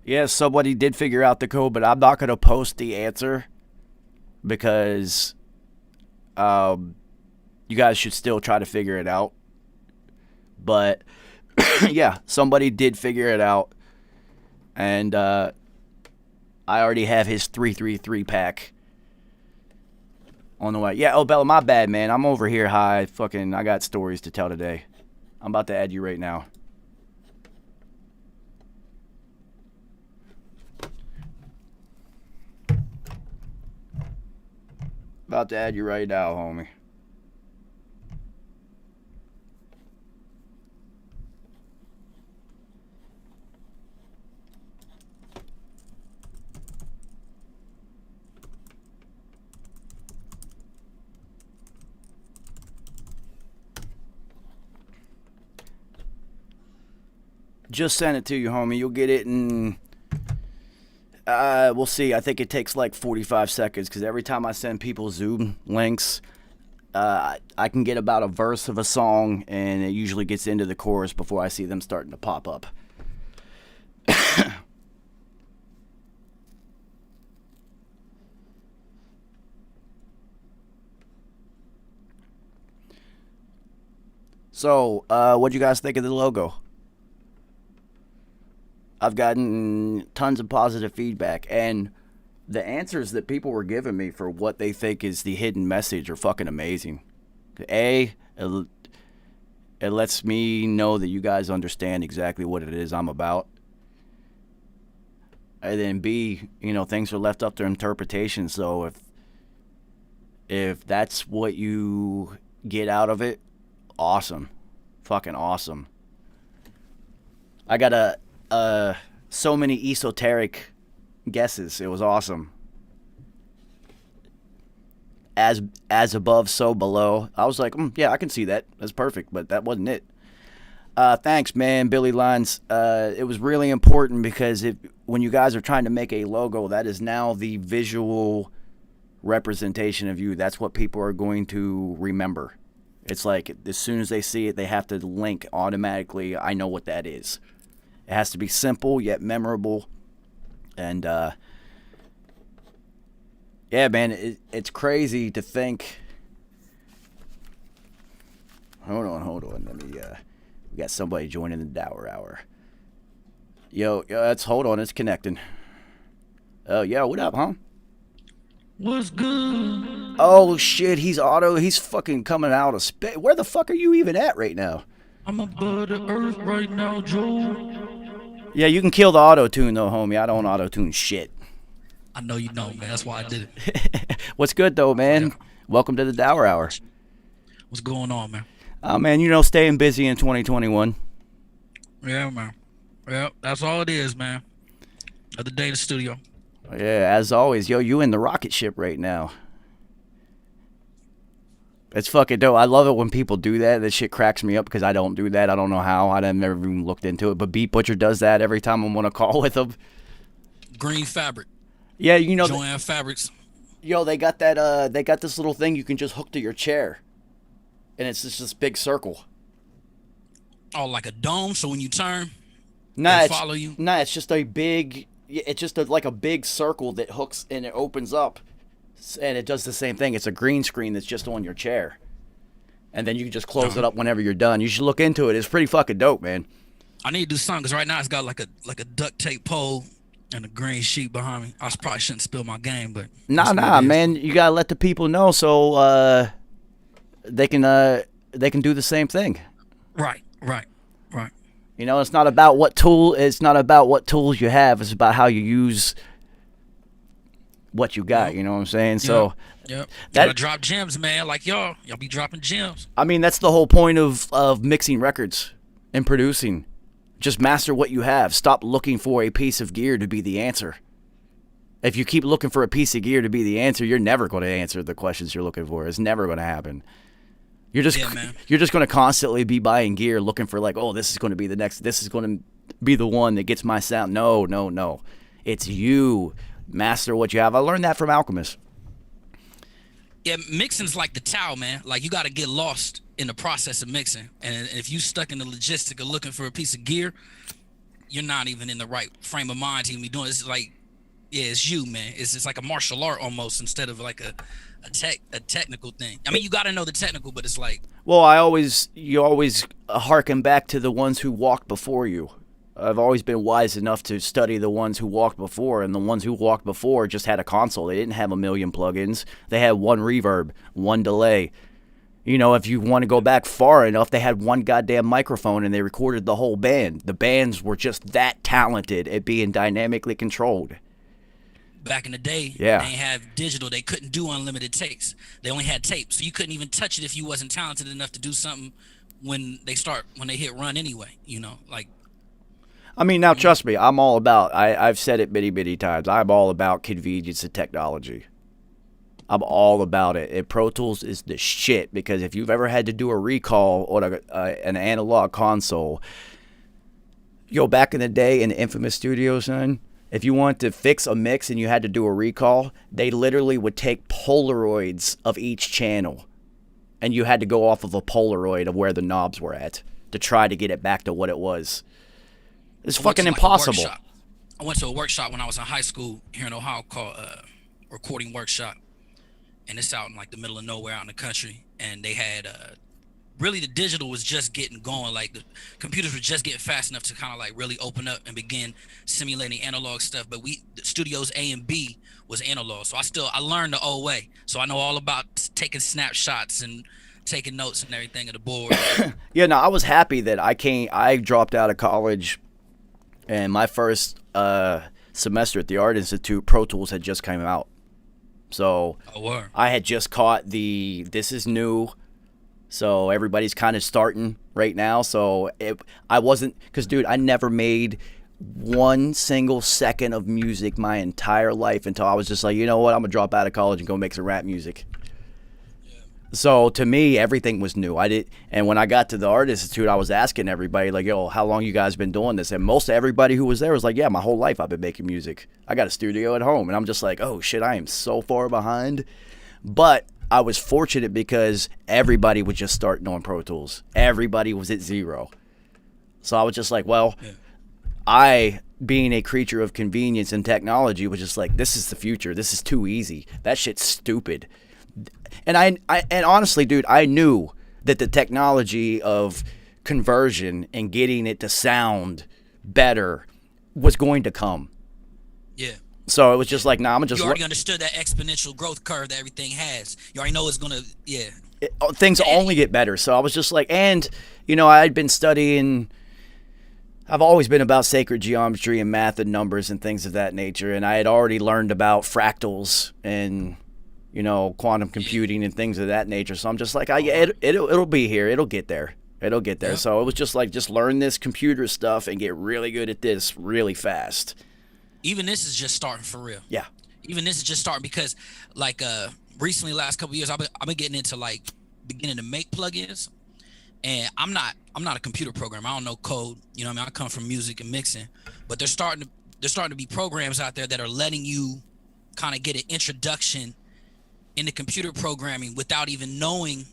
Yeah, somebody did figure out the code, but I'm not going to post the answer because you guys should still try to figure it out. But, yeah, somebody did figure it out. And I already have his 333 pack on the way. Yeah, oh, Bella, my bad, man. I'm over here high. I got stories to tell today. I'm about to add you right now. About to add you right now, homie. Just send it to you, homie. You'll get it in... we'll see. I think it takes like 45 seconds because every time I send people Zoom links, I can get about a verse of a song, and it usually gets into the chorus before I see them starting to pop up. So, what'd you guys think of the logo? I've gotten tons of positive feedback, and the answers that people were giving me for what they think is the hidden message are fucking amazing. It lets me know that you guys understand exactly what it is I'm about. And then B, things are left up to interpretation, so if that's what you get out of it, awesome. Fucking awesome. I got so many esoteric guesses. It was awesome. As above, so below. I was like, yeah, I can see that. That's perfect, but that wasn't it. Thanks, man, Billy Lines. It was really important because when you guys are trying to make a logo, that is now the visual representation of you. That's what people are going to remember. It's like as soon as they see it, they have to link automatically. I know what that is. It has to be simple yet memorable. And, yeah, man, it's crazy to think. Hold on. Let me, we got somebody joining the Dour Hour. Yo, hold on, it's connecting. Oh, yo, what up, huh? What's good? Oh, shit, he's fucking coming out of space. Where the fuck are you even at right now? I'm above the earth right now, Joe. Yeah, you can kill the auto-tune, though, homie. I don't auto-tune shit. I know you know, man. That's why I did it. What's good, though, man? Yeah. Welcome to the Dour Hour. What's going on, man? Oh, man, staying busy in 2021. Yeah, man. Yeah, that's all it is, man. Another day in the studio. Yeah, as always. Yo, you in the rocket ship right now. It's fucking dope. I love it when people do that. That shit cracks me up because I don't do that. I don't know how. I've never even looked into it. But Beat Butcher does that every time I'm on a call with him. Green fabric. Yeah, Joanne Fabrics. Yo, they got that. They got this little thing you can just hook to your chair, and it's just this big circle. Oh, like a dome. So when you turn, Nah, follow you. Nah, it's just a big. It's just like a big circle that hooks and it opens up, and it does the same thing. It's a green screen that's just on your chair, and then you can just close it up whenever you're done. You should look into it. It's pretty fucking dope, man. I need to do something because right now it's got like a duct tape pole and a green sheet behind me. I probably shouldn't spill my game, but Nah, man. You gotta let the people know so they can do the same thing. Right. You know, it's not about what tools you have. It's about how you use what you got. You know what I'm saying? So yep. Gotta drop gems, man. Like y'all be dropping gems. I mean, that's the whole point of mixing records and producing. Just master what you have. Stop looking for a piece of gear to be the answer. If you keep looking for a piece of gear to be the answer, you're never going to answer the questions you're looking for. It's never going to happen. You're just going to constantly be buying gear, looking for like, oh, this is going to be the next. This is going to be the one that gets my sound. No. It's you. Master what you have. I learned that from Alchemist. Yeah, mixing's like the Tao, man. Like you got to get lost in the process of mixing, and if you stuck in the logistic of looking for a piece of gear, you're not even in the right frame of mind to even be doing it. It's like, yeah, it's you, man. It's just like a martial art almost instead of like a technical thing. I mean, you got to know the technical, but it's like, well, you always harken back to the ones who walked before you. I've always been wise enough to study the ones who walked before, and the ones who walked before just had a console. They didn't have a million plugins. They had one reverb, one delay. You know, if you want to go back far enough, they had one goddamn microphone and they recorded the whole band. The bands were just that talented at being dynamically controlled. Back in the day, yeah. They didn't have digital. They couldn't do unlimited takes. They only had tapes. So you couldn't even touch it if you wasn't talented enough to do something when they hit run anyway, you know, like. I mean, now trust me, I'm all about, I've said it many times, I'm all about convenience and technology. I'm all about it. And Pro Tools is the shit because if you've ever had to do a recall on an analog console, back in the day in the infamous studio, son, if you wanted to fix a mix and you had to do a recall, they literally would take Polaroids of each channel, and you had to go off of a Polaroid of where the knobs were at to try to get it back to what it was. It's fucking impossible. I went to a workshop when I was in high school here in Ohio called Recording Workshop, and it's out in like the middle of nowhere out in the country, and they had really the digital was just getting going. Like the computers were just getting fast enough to kind of like really open up and begin simulating analog stuff. But the studios A and B was analog. So I learned the old way. So I know all about taking snapshots and taking notes and everything of the board. Yeah, no, I was happy that I dropped out of college, and my first semester at the Art Institute, Pro Tools had just come out. So I had just caught this is new. So everybody's kind of starting right now. So I wasn't, because dude, I never made one single second of music my entire life until I was just like, you know what, I'm gonna drop out of college and go make some rap music. Yeah. So to me, everything was new. And when I got to the Art Institute, I was asking everybody like, yo, how long you guys been doing this? And most everybody who was there was like, yeah, my whole life I've been making music. I got a studio at home. And I'm just like, oh shit, I am so far behind. But I was fortunate because everybody was just starting on Pro Tools. Everybody was at zero. So I was just like, well, I, being a creature of convenience and technology, was just like, this is the future. This is too easy. That shit's stupid. And and honestly, dude, I knew that the technology of conversion and getting it to sound better was going to come. Yeah. So it was just like, nah, I'm just. You already understood that exponential growth curve that everything has. You already know it's gonna, yeah. Things only get better. So I was just like, and I'd been studying. I've always been about sacred geometry and math and numbers and things of that nature, and I had already learned about fractals and quantum computing and things of that nature. So I'm just like, it'll be here. It'll get there. It'll get there. Yeah. So it was just like, just learn this computer stuff and get really good at this really fast. Even this is just starting for real. Yeah. Even this is just starting because, like, recently, last couple of years, I've been getting into like beginning to make plugins, and I'm not a computer programmer. I don't know code. You know what I mean? I come from music and mixing, but there's starting to be programs out there that are letting you kind of get an introduction into computer programming without even knowing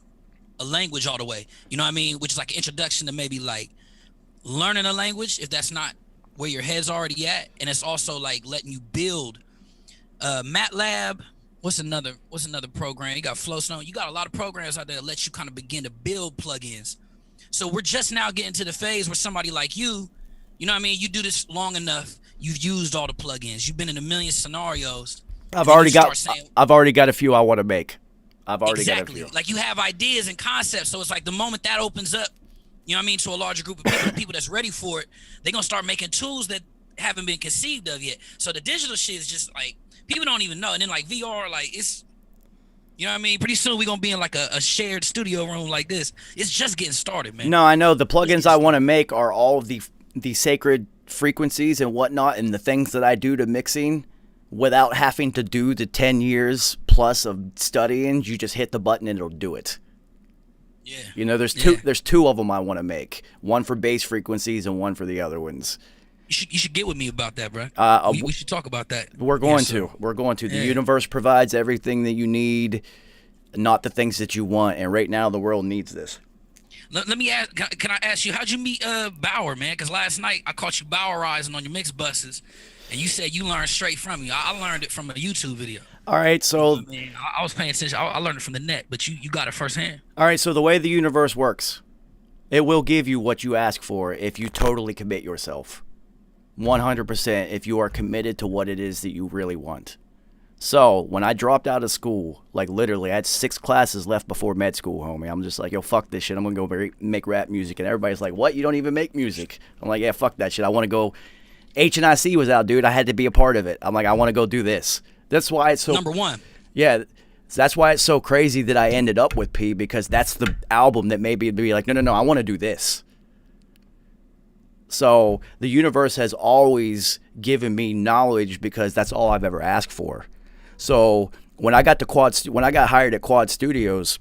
a language all the way. You know what I mean? Which is like an introduction to maybe like learning a language if that's not where your head's already at, and it's also like letting you build MATLAB What's another program? You got Flowstone. You got a lot of programs out there that let you kind of begin to build plugins. So we're just now getting to the phase where somebody like you know what I mean? You do this long enough, you've used all the plugins. You've been in a million scenarios. I've already got a few I want to make. I've already got a few. Like you have ideas and concepts. So it's like the moment that opens up, you know what I mean, to a larger group of people, people that's ready for it, they're gonna start making tools that haven't been conceived of yet. So the digital shit is just like people don't even know. And then like VR, like it's, you know what I mean? Pretty soon we're gonna be in like a shared studio room like this. It's just getting started, man. No, I know the plugins I want to make are all of the sacred frequencies and whatnot, and the things that I do to mixing without having to do the 10 years plus of studying. You just hit the button and it'll do it. Yeah. You know, there's two of them I want to make. One for bass frequencies and one for the other ones. You should get with me about that, bro. We should talk about that. We're going to. The universe provides everything that you need, not the things that you want. And right now, the world needs this. Let me ask. Can I ask you, how'd you meet Bauer, man? Because last night I caught you Bowerizing on your mix buses, and you said you learned straight from me. I learned it from a YouTube video. All right, so I was paying attention. I learned it from the net, but you got it firsthand. All right, so the way the universe works, it will give you what you ask for if you totally commit yourself. 100% if you are committed to what it is that you really want. So when I dropped out of school, like literally I had 6 classes left before med school, homie. I'm just like, yo, fuck this shit. I'm going to go make rap music. And everybody's like, what? You don't even make music? I'm like, yeah, fuck that shit. I want to go. HNIC was out, dude. I had to be a part of it. I'm like, I want to go do this. That's why it's so. Number one. Yeah. That's why it's so crazy that I ended up with P, because that's the album that made me be like, no, I want to do this. So the universe has always given me knowledge because that's all I've ever asked for. So when I got hired at Quad Studios,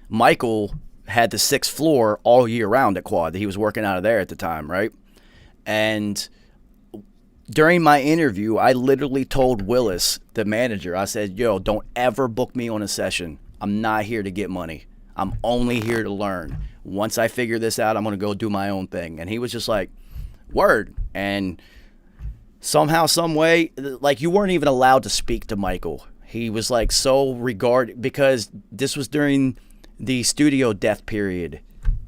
Michael had the 6th floor all year round at Quad. He was working out of there at the time, right? And during my interview, I literally told Willis, the manager, I said, yo, don't ever book me on a session. I'm not here to get money. I'm only here to learn. Once I figure this out, I'm going to go do my own thing. And he was just like, word. And somehow, some way, like you weren't even allowed to speak to Michael. He was like so regarded, because this was during the studio death period.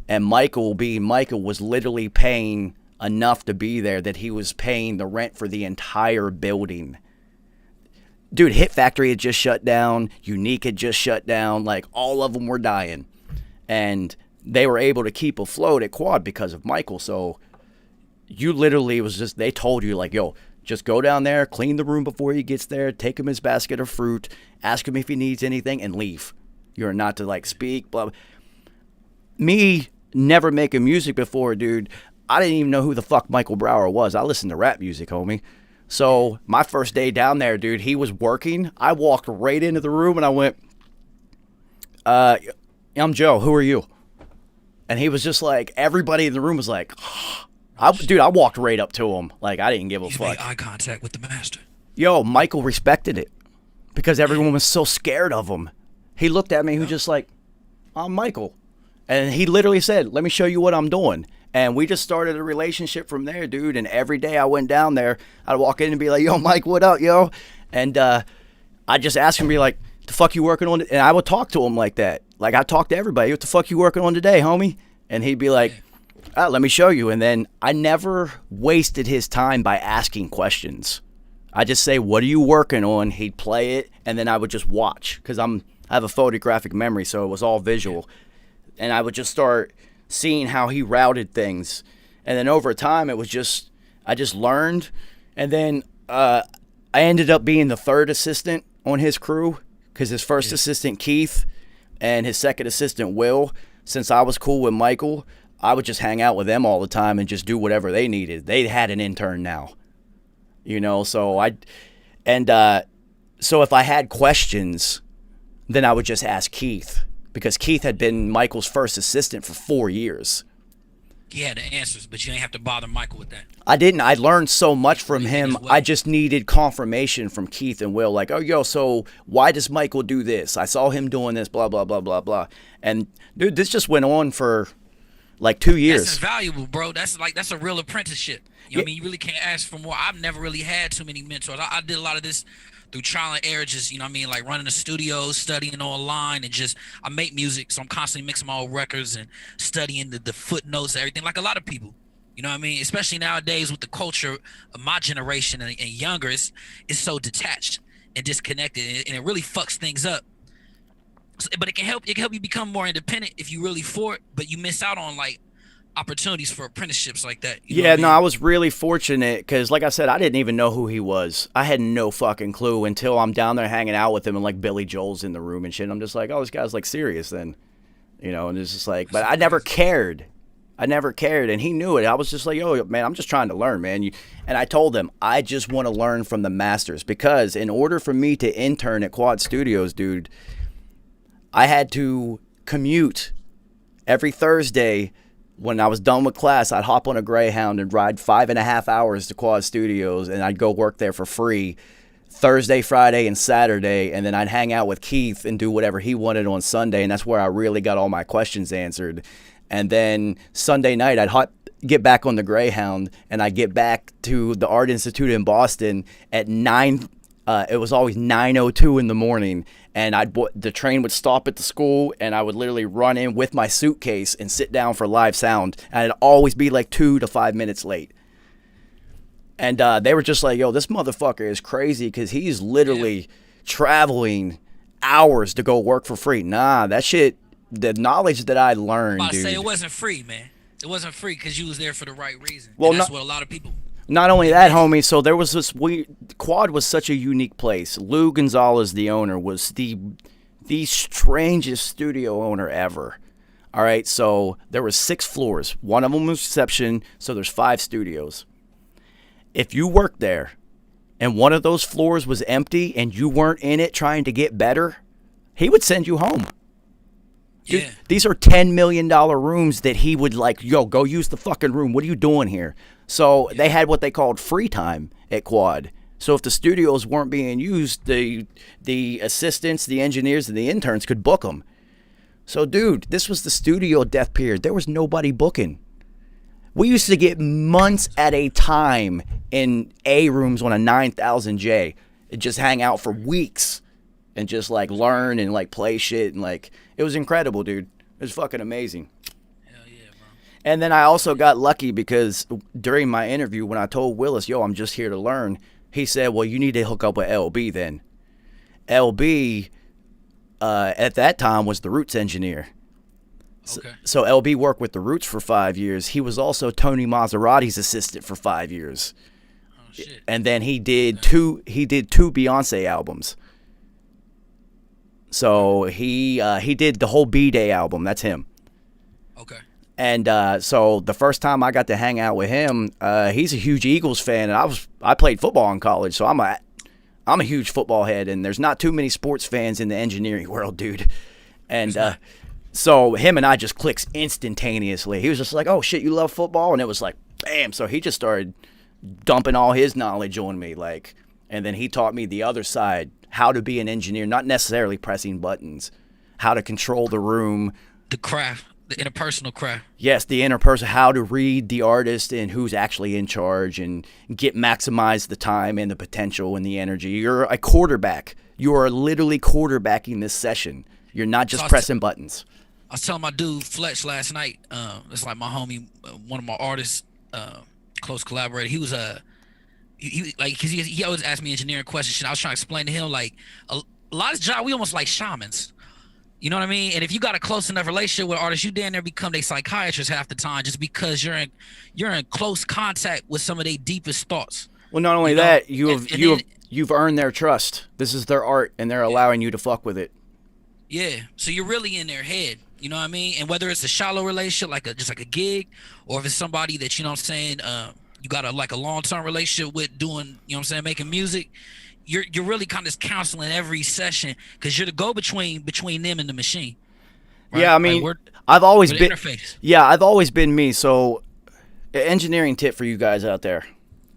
And Michael, being Michael, was literally paying enough to be there that he was paying the rent for the entire building. Dude, Hit Factory had just shut down. Unique had just shut down. Like, all of them were dying. And they were able to keep afloat at Quad because of Michael. So you literally they told you, like, yo, just go down there, clean the room before he gets there, take him his basket of fruit, ask him if he needs anything, and leave. You're not to, like, speak, blah, blah. Me never making music before, dude, I didn't even know who the fuck Michael Brower was. I listened to rap music, homie. So my first day down there, dude, he was working. I walked right into the room and I went, I'm Joe. Who are you? And he was just like, everybody in the room was like, I walked right up to him. Like, I didn't give a fuck. You made eye contact with the master. Yo, Michael respected it because everyone was so scared of him. He looked at me, he was just like, I'm Michael. And he literally said, let me show you what I'm doing. And we just started a relationship from there, dude. And every day I went down there, I'd walk in and be like, yo, Mike, what up, yo? And I'd just ask him, be like, the fuck you working on? And I would talk to him like that. Like, I talk to everybody. What the fuck you working on today, homie? And he'd be like, let me show you. And then I never wasted his time by asking questions. I just say, what are you working on? He'd play it, and then I would just watch because I have a photographic memory, so it was all visual. And I would just start seeing how he routed things. And then over time, it was just, I just learned. And then I ended up being the 3rd assistant on his crew because his first assistant, Keith, and his second assistant, Will, since I was cool with Michael, I would just hang out with them all the time and just do whatever they needed. They had an intern now, you know, so so if I had questions, then I would just ask Keith because Keith had been Michael's first assistant for 4 years. He had the answers, but you didn't have to bother Michael with that. I didn't. I learned so much from him. I just needed confirmation from Keith and Will. Like, oh, yo, so why does Michael do this? I saw him doing this, blah, blah, blah, blah, blah. And, dude, this just went on for, like, 2 years. That's valuable, bro. That's a real apprenticeship. You know what I mean? You really can't ask for more. I've never really had too many mentors. I did a lot of this through trial and error, just you know what I mean, like running a studio, studying online, and just I make music, so I'm constantly mixing my old records and studying the footnotes, everything, like a lot of people. You know what I mean? Especially nowadays with the culture of my generation and younger, it's so detached and disconnected, and it really fucks things up. But it can help you become more independent if you really for it, but you miss out on like opportunities for apprenticeships like that. You know what I No, mean? I was really fortunate because, like I said, I didn't even know who he was. I had no fucking clue until I'm down there hanging out with him and like Billy Joel's in the room and shit. And I'm just like, oh, this guy's like serious then, and it's just like, but I never cared. I never cared, and he knew it. I was just like, yo, man, I'm just trying to learn, man. And I told him, I just want to learn from the masters because in order for me to intern at Quad Studios, dude, I had to commute every Thursday. When I was done with class, I'd hop on a Greyhound and ride 5.5 hours to Quad Studios, and I'd go work there for free Thursday, Friday, and Saturday, and then I'd hang out with Keith and do whatever he wanted on Sunday, and that's where I really got all my questions answered. And then Sunday night, get back on the Greyhound, and I'd get back to the Art Institute in Boston at 9. It was always 9:02 in the morning, and the train would stop at the school, and I would literally run in with my suitcase and sit down for live sound, and I'd always be like 2 to 5 minutes late. And they were just like, yo, this motherfucker is crazy because he's literally traveling hours to go work for free. Nah, that shit, the knowledge that I learned, I'm about to dude. say it wasn't free, man. It wasn't free because you was there for the right reason. Well, And that's what a lot of people. Not only that, homie, so there was this Quad was such a unique place. Lou Gonzalez, the owner, was the strangest studio owner ever. All right, so there were 6 floors. One of them was reception, so there's 5 studios. If you worked there and one of those floors was empty and you weren't in it trying to get better, he would send you home. Dude, Yeah. these are $10 million rooms that he would like, yo, go use the fucking room. What are you doing here? So they had what they called free time at Quad. So if the studios weren't being used, the assistants, the engineers, and the interns could book them. So, dude, this was the studio death period. There was nobody booking. We used to get months at a time in A rooms on a 9000J and just hang out for weeks and just like learn and like play shit and like it was incredible, dude. It was fucking amazing. Hell yeah, bro. And then I also got lucky because during my interview when I told Willis, yo, I'm just here to learn, he said, well, you need to hook up with LB then. LB at that time was the Roots engineer. Okay. So LB worked with the Roots for 5 years. He was also Tony Maserati's assistant for 5 years. Oh shit. And then he did two Beyonce albums. So he did the whole B-Day album. That's him. Okay. And so the first time I got to hang out with him, he's a huge Eagles fan, and I played football in college, so I'm a huge football head, and there's not too many sports fans in the engineering world, dude. And so him and I just clicked instantaneously. He was just like, "Oh shit, you love football?" And it was like, bam. So he just started dumping all his knowledge on me, like, and then he taught me the other side, how to be an engineer, not necessarily pressing buttons, how to control the room. The craft, the interpersonal craft. Yes, the interperson, how to read the artist and who's actually in charge and maximize the time and the potential and the energy. You're a quarterback. You are literally quarterbacking this session. You're not just pressing buttons. I was telling my dude Fletch last night. It's like my homie, one of my artists, close collaborator. He was he like cause he always asked me engineering questions. And I was trying to explain to him like a lot of jobs we almost like shamans. You know what I mean? And if you got a close enough relationship with artists, you damn near become their psychiatrist half the time, just because you're in close contact with some of their deepest thoughts. Well, not only that, you've earned their trust. This is their art, and they're allowing you to fuck with it. Yeah, so you're really in their head, you know what I mean? And whether it's a shallow relationship, just like a gig, or if it's somebody that, you know what I'm saying, you got a long-term relationship with doing, you know what I'm saying, making music, you're really kind of counseling every session because you're the go-between between them and the machine. Right? Yeah, I mean, like I've always been interface. Yeah, I've always been me. So, engineering tip for you guys out there: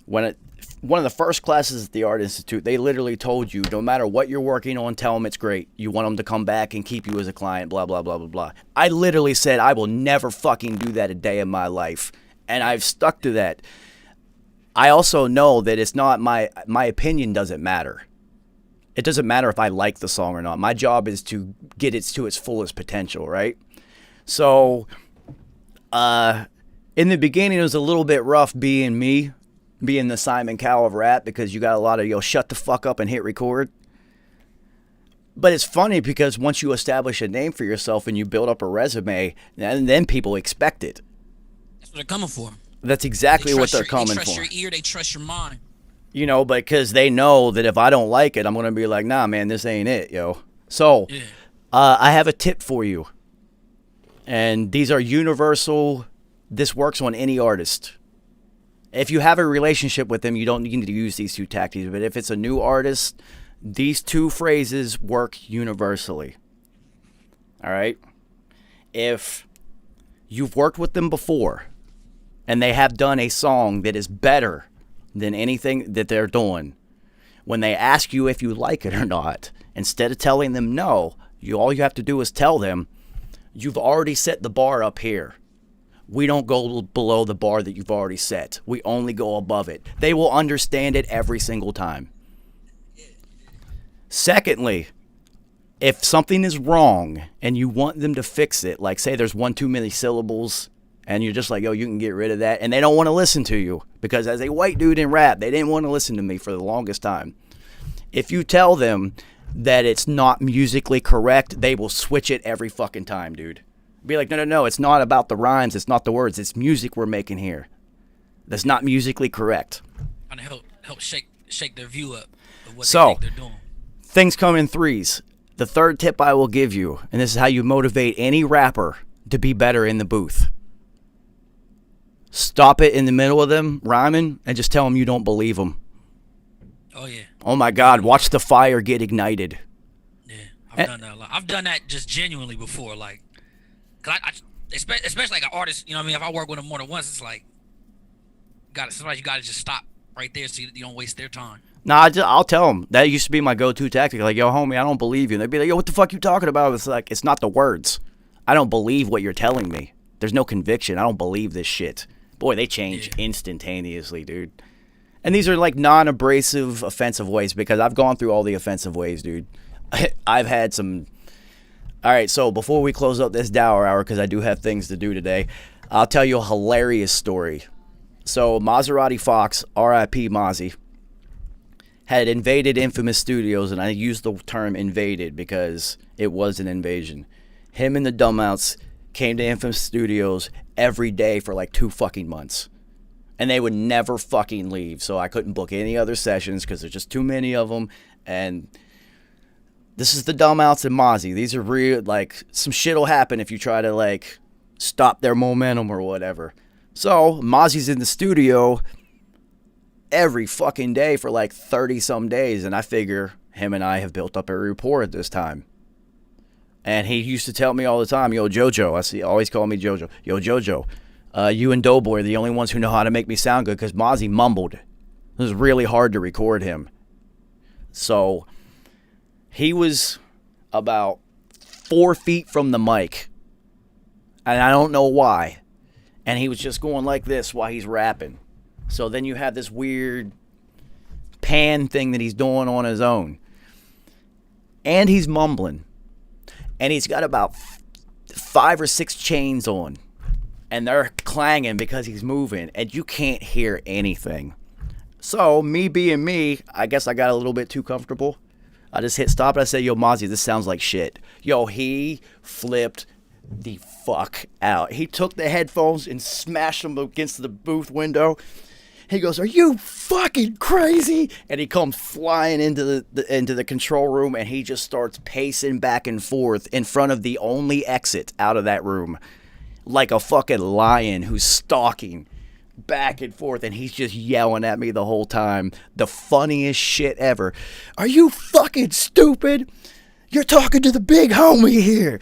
one of the first classes at the Art Institute, they literally told you, no matter what you're working on, tell them it's great. You want them to come back and keep you as a client. Blah blah blah blah blah. I literally said I will never fucking do that a day in my life, and I've stuck to that. I also know that it's not my opinion doesn't matter. It doesn't matter if I like the song or not. My job is to get it to its fullest potential, right? So, in the beginning, it was a little bit rough being me, being the Simon Cowell of rap, because you got a lot of, shut the fuck up and hit record. But it's funny because once you establish a name for yourself and you build up a resume, and then people expect it. That's what they're coming for. That's exactly what they're coming for. They trust your ear, they trust your mind. But because they know that if I don't like it, I'm going to be like, nah, man, this ain't it, yo. So, Yeah. I have a tip for you. And these are universal. This works on any artist. If you have a relationship with them, you don't need to use these two tactics. But if it's a new artist, these two phrases work universally. All right? If you've worked with them before and they have done a song that is better than anything that they're doing, when they ask you if you like it or not, instead of telling them no, all you have to do is tell them, you've already set the bar up here. We don't go below the bar that you've already set. We only go above it. They will understand it every single time. Secondly, if something is wrong and you want them to fix it, like say there's one too many syllables and you're just like, yo, you can get rid of that, and they don't want to listen to you, because as a white dude in rap, they didn't want to listen to me for the longest time. If you tell them that it's not musically correct, they will switch it every fucking time, dude. Be like, no, it's not about the rhymes, it's not the words, it's music we're making here. That's not musically correct. Kind of help shake their view up of what So, they think they're doing. Things come in threes. The third tip I will give you, and this is how you motivate any rapper to be better in the booth. Stop it in the middle of them rhyming and just tell them you don't believe them. Oh, yeah. Oh, my God, watch the fire get ignited. Yeah, I've done that a lot. I've done that just genuinely before. Like, cause especially like an artist, you know what I mean? If I work with them more than once, it's like, sometimes you got to just stop right there so you don't waste their time. Nah, I'll tell them. That used to be my go-to tactic. Like, yo, homie, I don't believe you. And they'd be like, yo, what the fuck you talking about? It's like, it's not the words. I don't believe what you're telling me. There's no conviction. I don't believe this shit. Boy, they change instantaneously, dude. And these are like non-abrasive, offensive ways, because I've gone through all the offensive ways, dude. I've had some... All right, so before we close up this Dour Hour, because I do have things to do today, I'll tell you a hilarious story. So Maserati Fox, R.I.P. Mozzie, had invaded Infamous Studios, and I use the term invaded because it was an invasion. Him and the Dumbouts came to Infamous Studios every day for like 2 fucking months. And they would never fucking leave, so I couldn't book any other sessions because there's just too many of them. And this is the Dumbouts and Mozzie. These are real, like, some shit will happen if you try to, like, stop their momentum or whatever. So, Mozzie's in the studio every fucking day for like 30-some days, and I figure him and I have built up a rapport at this time. And he used to tell me all the time, yo, JoJo, always call me JoJo. Yo, JoJo, you and Doughboy are the only ones who know how to make me sound good, because Mozzie mumbled. It was really hard to record him. So, he was about 4 feet from the mic, and I don't know why. And he was just going like this while he's rapping. So then you have this weird pan thing that he's doing on his own. And he's mumbling. And he's got about 5 or 6 chains on. And they're clanging because he's moving. And you can't hear anything. So, me being me, I guess I got a little bit too comfortable. I just hit stop and I said, yo, Mozzie, this sounds like shit. Yo, he flipped the fuck out. He took the headphones and smashed them against the booth window. He goes, are you fucking crazy? And he comes flying into the control room, and he just starts pacing back and forth in front of the only exit out of that room, like a fucking lion who's stalking back and forth, and he's just yelling at me the whole time. The funniest shit ever. Are you fucking stupid? You're talking to the big homie here.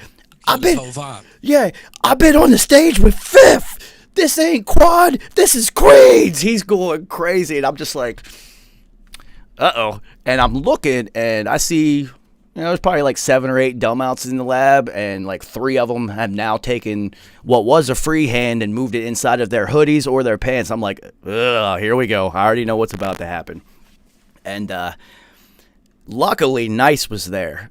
I've been on the stage with Fifth. This ain't Quad, this is Creeds. He's going crazy, and I'm just like, uh-oh. And I'm looking, and I see, there's probably like 7 or 8 dumbouts in the lab, and like 3 of them have now taken what was a free hand and moved it inside of their hoodies or their pants. I'm like, ugh, here we go. I already know what's about to happen. And luckily, Nice was there.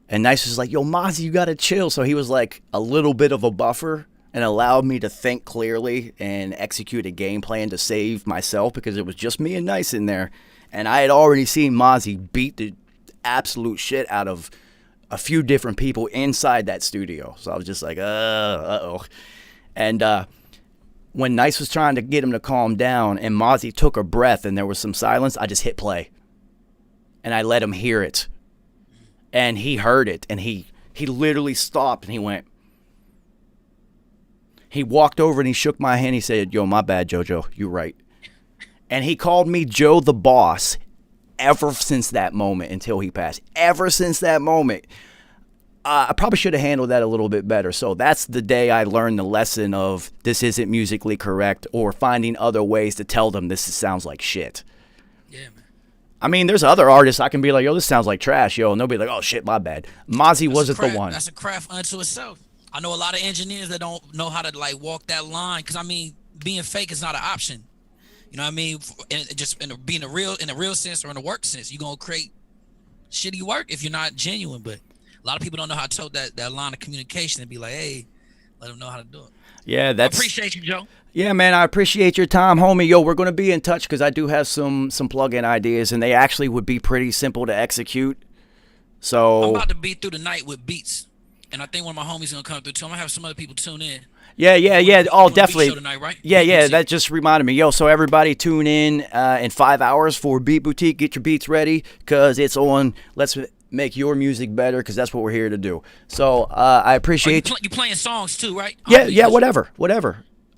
And Nice was like, yo, Mozzie, you got to chill. So he was like a little bit of a buffer and allowed me to think clearly and execute a game plan to save myself because it was just me and Nice in there. And I had already seen Mozzie beat the absolute shit out of a few different people inside that studio. So I was just like, uh-oh. And when Nice was trying to get him to calm down and Mozzie took a breath and there was some silence, I just hit play. And I let him hear it. And he heard it, and he literally stopped, and he went. He walked over, and he shook my hand. He said, yo, my bad, JoJo. You're right. And he called me Joe the Boss ever since that moment until he passed. Ever since that moment. I probably should have handled that a little bit better. So that's the day I learned the lesson of this isn't musically correct or finding other ways to tell them this sounds like shit. Yeah, man. I mean, there's other artists I can be like, yo, this sounds like trash, yo, and they'll be like, oh, shit, my bad. Mozzie wasn't the one. That's a craft unto itself. I know a lot of engineers that don't know how to, like, walk that line because, I mean, being fake is not an option. You know what I mean? Being in a real sense or in a work sense, you're going to create shitty work if you're not genuine. But a lot of people don't know how to tell that line of communication and be like, hey, let them know how to do it. Yeah, I appreciate you, Joe. Yeah, man, I appreciate your time, homie. Yo, we're going to be in touch because I do have some plug-in ideas, and they actually would be pretty simple to execute. So I'm about to be through the night with beats, and I think one of my homies going to come through, too. I'm going to have some other people tune in. Yeah. Oh, definitely. Tonight, right? Yeah. That just reminded me. Yo, so everybody tune in 5 hours for Beat Boutique. Get your beats ready because it's on. Let's make your music better because that's what we're here to do. So I appreciate you playing songs, too, right? Yeah, whatever.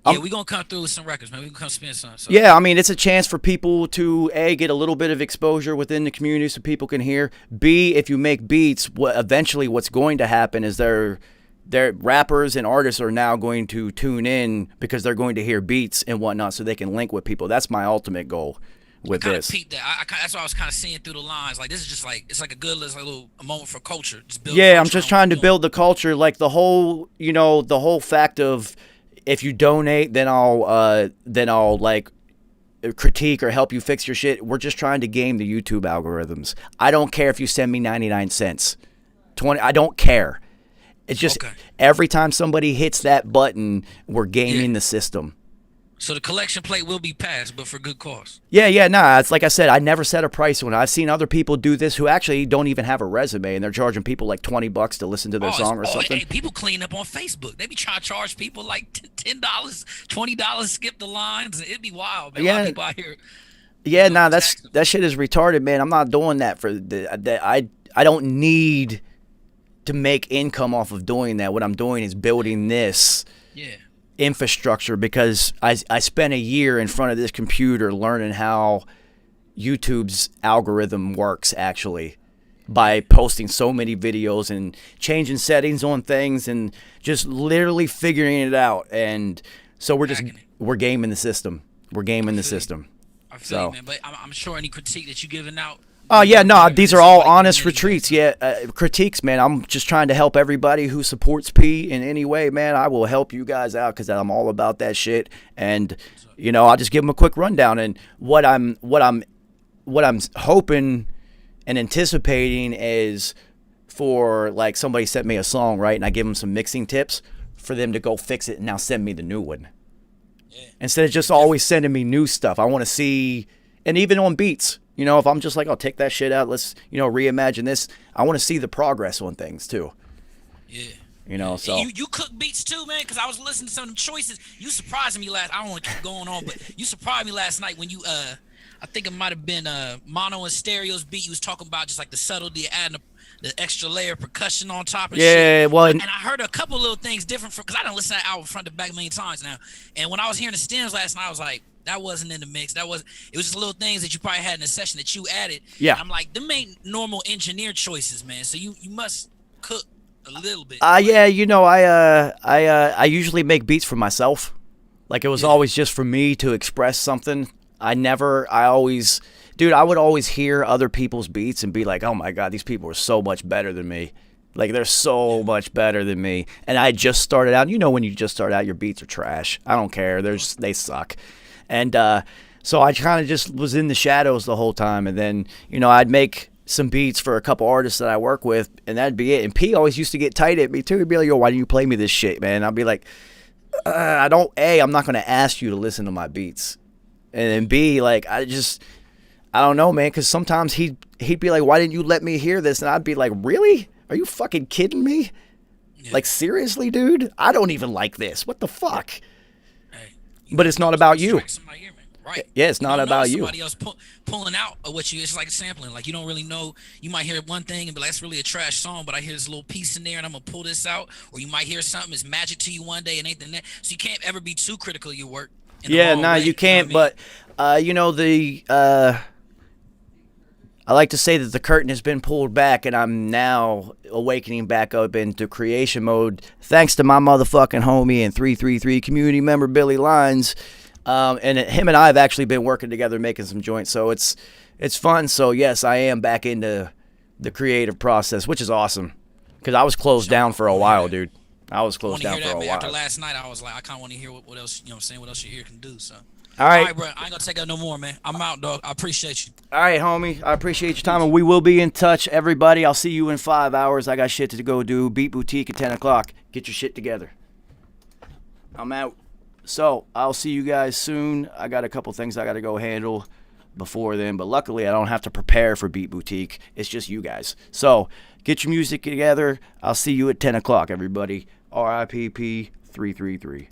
Yeah, we're going to come through with some records, man. We're going to come spin some. So. Yeah, I mean, it's a chance for people to, A, get a little bit of exposure within the community so people can hear. B, if you make beats, eventually what's going to happen is their rappers and artists are now going to tune in because they're going to hear beats and whatnot so they can link with people. That's my ultimate goal with this. That's what I was kind of seeing through the lines. Like, this is just like, it's like a good little moment for culture. I'm just trying to build the culture. Like the whole fact of, if you donate, then I'll like critique or help you fix your shit. We're just trying to game the YouTube algorithms. I don't care if you send me 99 cents, 20. I don't care. It's just every time somebody hits that button, we're gaming the system. So the collection plate will be passed, but for good cause. Yeah. Nah, it's like I said, I never set a price on it. I've seen other people do this who actually don't even have a resume, and they're charging people like $20 to listen to their song or something. Hey, people clean up on Facebook. They be trying to charge people like $10, $20, skip the lines. It'd be wild, man. A lot of people out here. Yeah, that shit is retarded, man. I'm not doing that for I don't need to make income off of doing that. What I'm doing is building this. Yeah. Infrastructure because I spent a year in front of this computer learning how YouTube's algorithm works actually by posting so many videos and changing settings on things and just literally figuring it out. And so we're gaming the system. We're gaming the system. I feel you, man, but I'm sure any critique that you're giving out. Oh, yeah, no, these are all honest retreats. Yeah, critiques, man. I'm just trying to help everybody who supports P in any way, man. I will help you guys out because I'm all about that shit. And, I'll just give them a quick rundown. And what I'm hoping and anticipating is for, like, somebody sent me a song, right, and I give them some mixing tips for them to go fix it and now send me the new one. Yeah. Instead of just always sending me new stuff. I want to see, and even on beats. If I'm just like, oh, take that shit out, let's, reimagine this. I want to see the progress on things too. Yeah. So. You cook beats too, man, because I was listening to some of them choices. You surprised me I don't want to keep going on, but you surprised me last night when you, I think it might have been Mono and Stereo's beat. You was talking about just like the subtlety of adding the extra layer of percussion on top of shit. Yeah, well. And I heard a couple little things different because I done listen to that album front to back many times now. And when I was hearing the stems last night, I was like, that wasn't in the mix. It was just little things that you probably had in the session that you added. Yeah. And I'm like, them ain't normal engineer choices, man. So you must cook a little bit. I usually make beats for myself. Like it was always just for me to express something. I would always hear other people's beats and be like, oh my God, these people are so much better than me. Like they're so much better than me. And I just started out. When you just start out, your beats are trash. I don't care. They suck. And so I kind of just was in the shadows the whole time. And then, I'd make some beats for a couple artists that I work with, and that'd be it. And P always used to get tight at me too. He'd be like, "Yo, why didn't you play me this shit, man?" I'd be like, "I don't. A, I'm not gonna ask you to listen to my beats, and then B, like, I don't know, man. Because sometimes he'd be like, "Why didn't you let me hear this?" And I'd be like, "Really? Are you fucking kidding me? Yeah. Like, seriously, dude? I don't even like this. What the fuck?" Hey, But it's not about you. Somebody here, man. Right. Yeah, it's not don't know about you. Somebody else pulling out of what you. It's like sampling. Like you don't really know. You might hear one thing and be like, "That's really a trash song," but I hear this little piece in there, and I'm gonna pull this out. Or you might hear something that's magic to you one day and ain't the next. So you can't ever be too critical of your work. Yeah, nah, you can't. But you know, I like to say that the curtain has been pulled back, and I'm now awakening back up into creation mode, thanks to my motherfucking homie and 333 community member Billy Lines. And him and I have actually been working together making some joints, so it's fun. So yes, I am back into the creative process, which is awesome, because I was closed down for a while, dude. I was closed down for a while. After last night, I was like, I kind of want to hear what else, you know what I'm saying, what else your ear can do. So. All right, bro. I ain't gonna take up no more, man. I'm out, dog. I appreciate you. All right, homie. I appreciate your time, and we will be in touch, everybody. I'll see you in 5 hours. I got shit to go do. Beat Boutique at 10 o'clock. Get your shit together. I'm out. So I'll see you guys soon. I got a couple things I got to go handle before then, but luckily I don't have to prepare for Beat Boutique. It's just you guys. So get your music together. I'll see you at 10 o'clock, everybody. RIPP 333.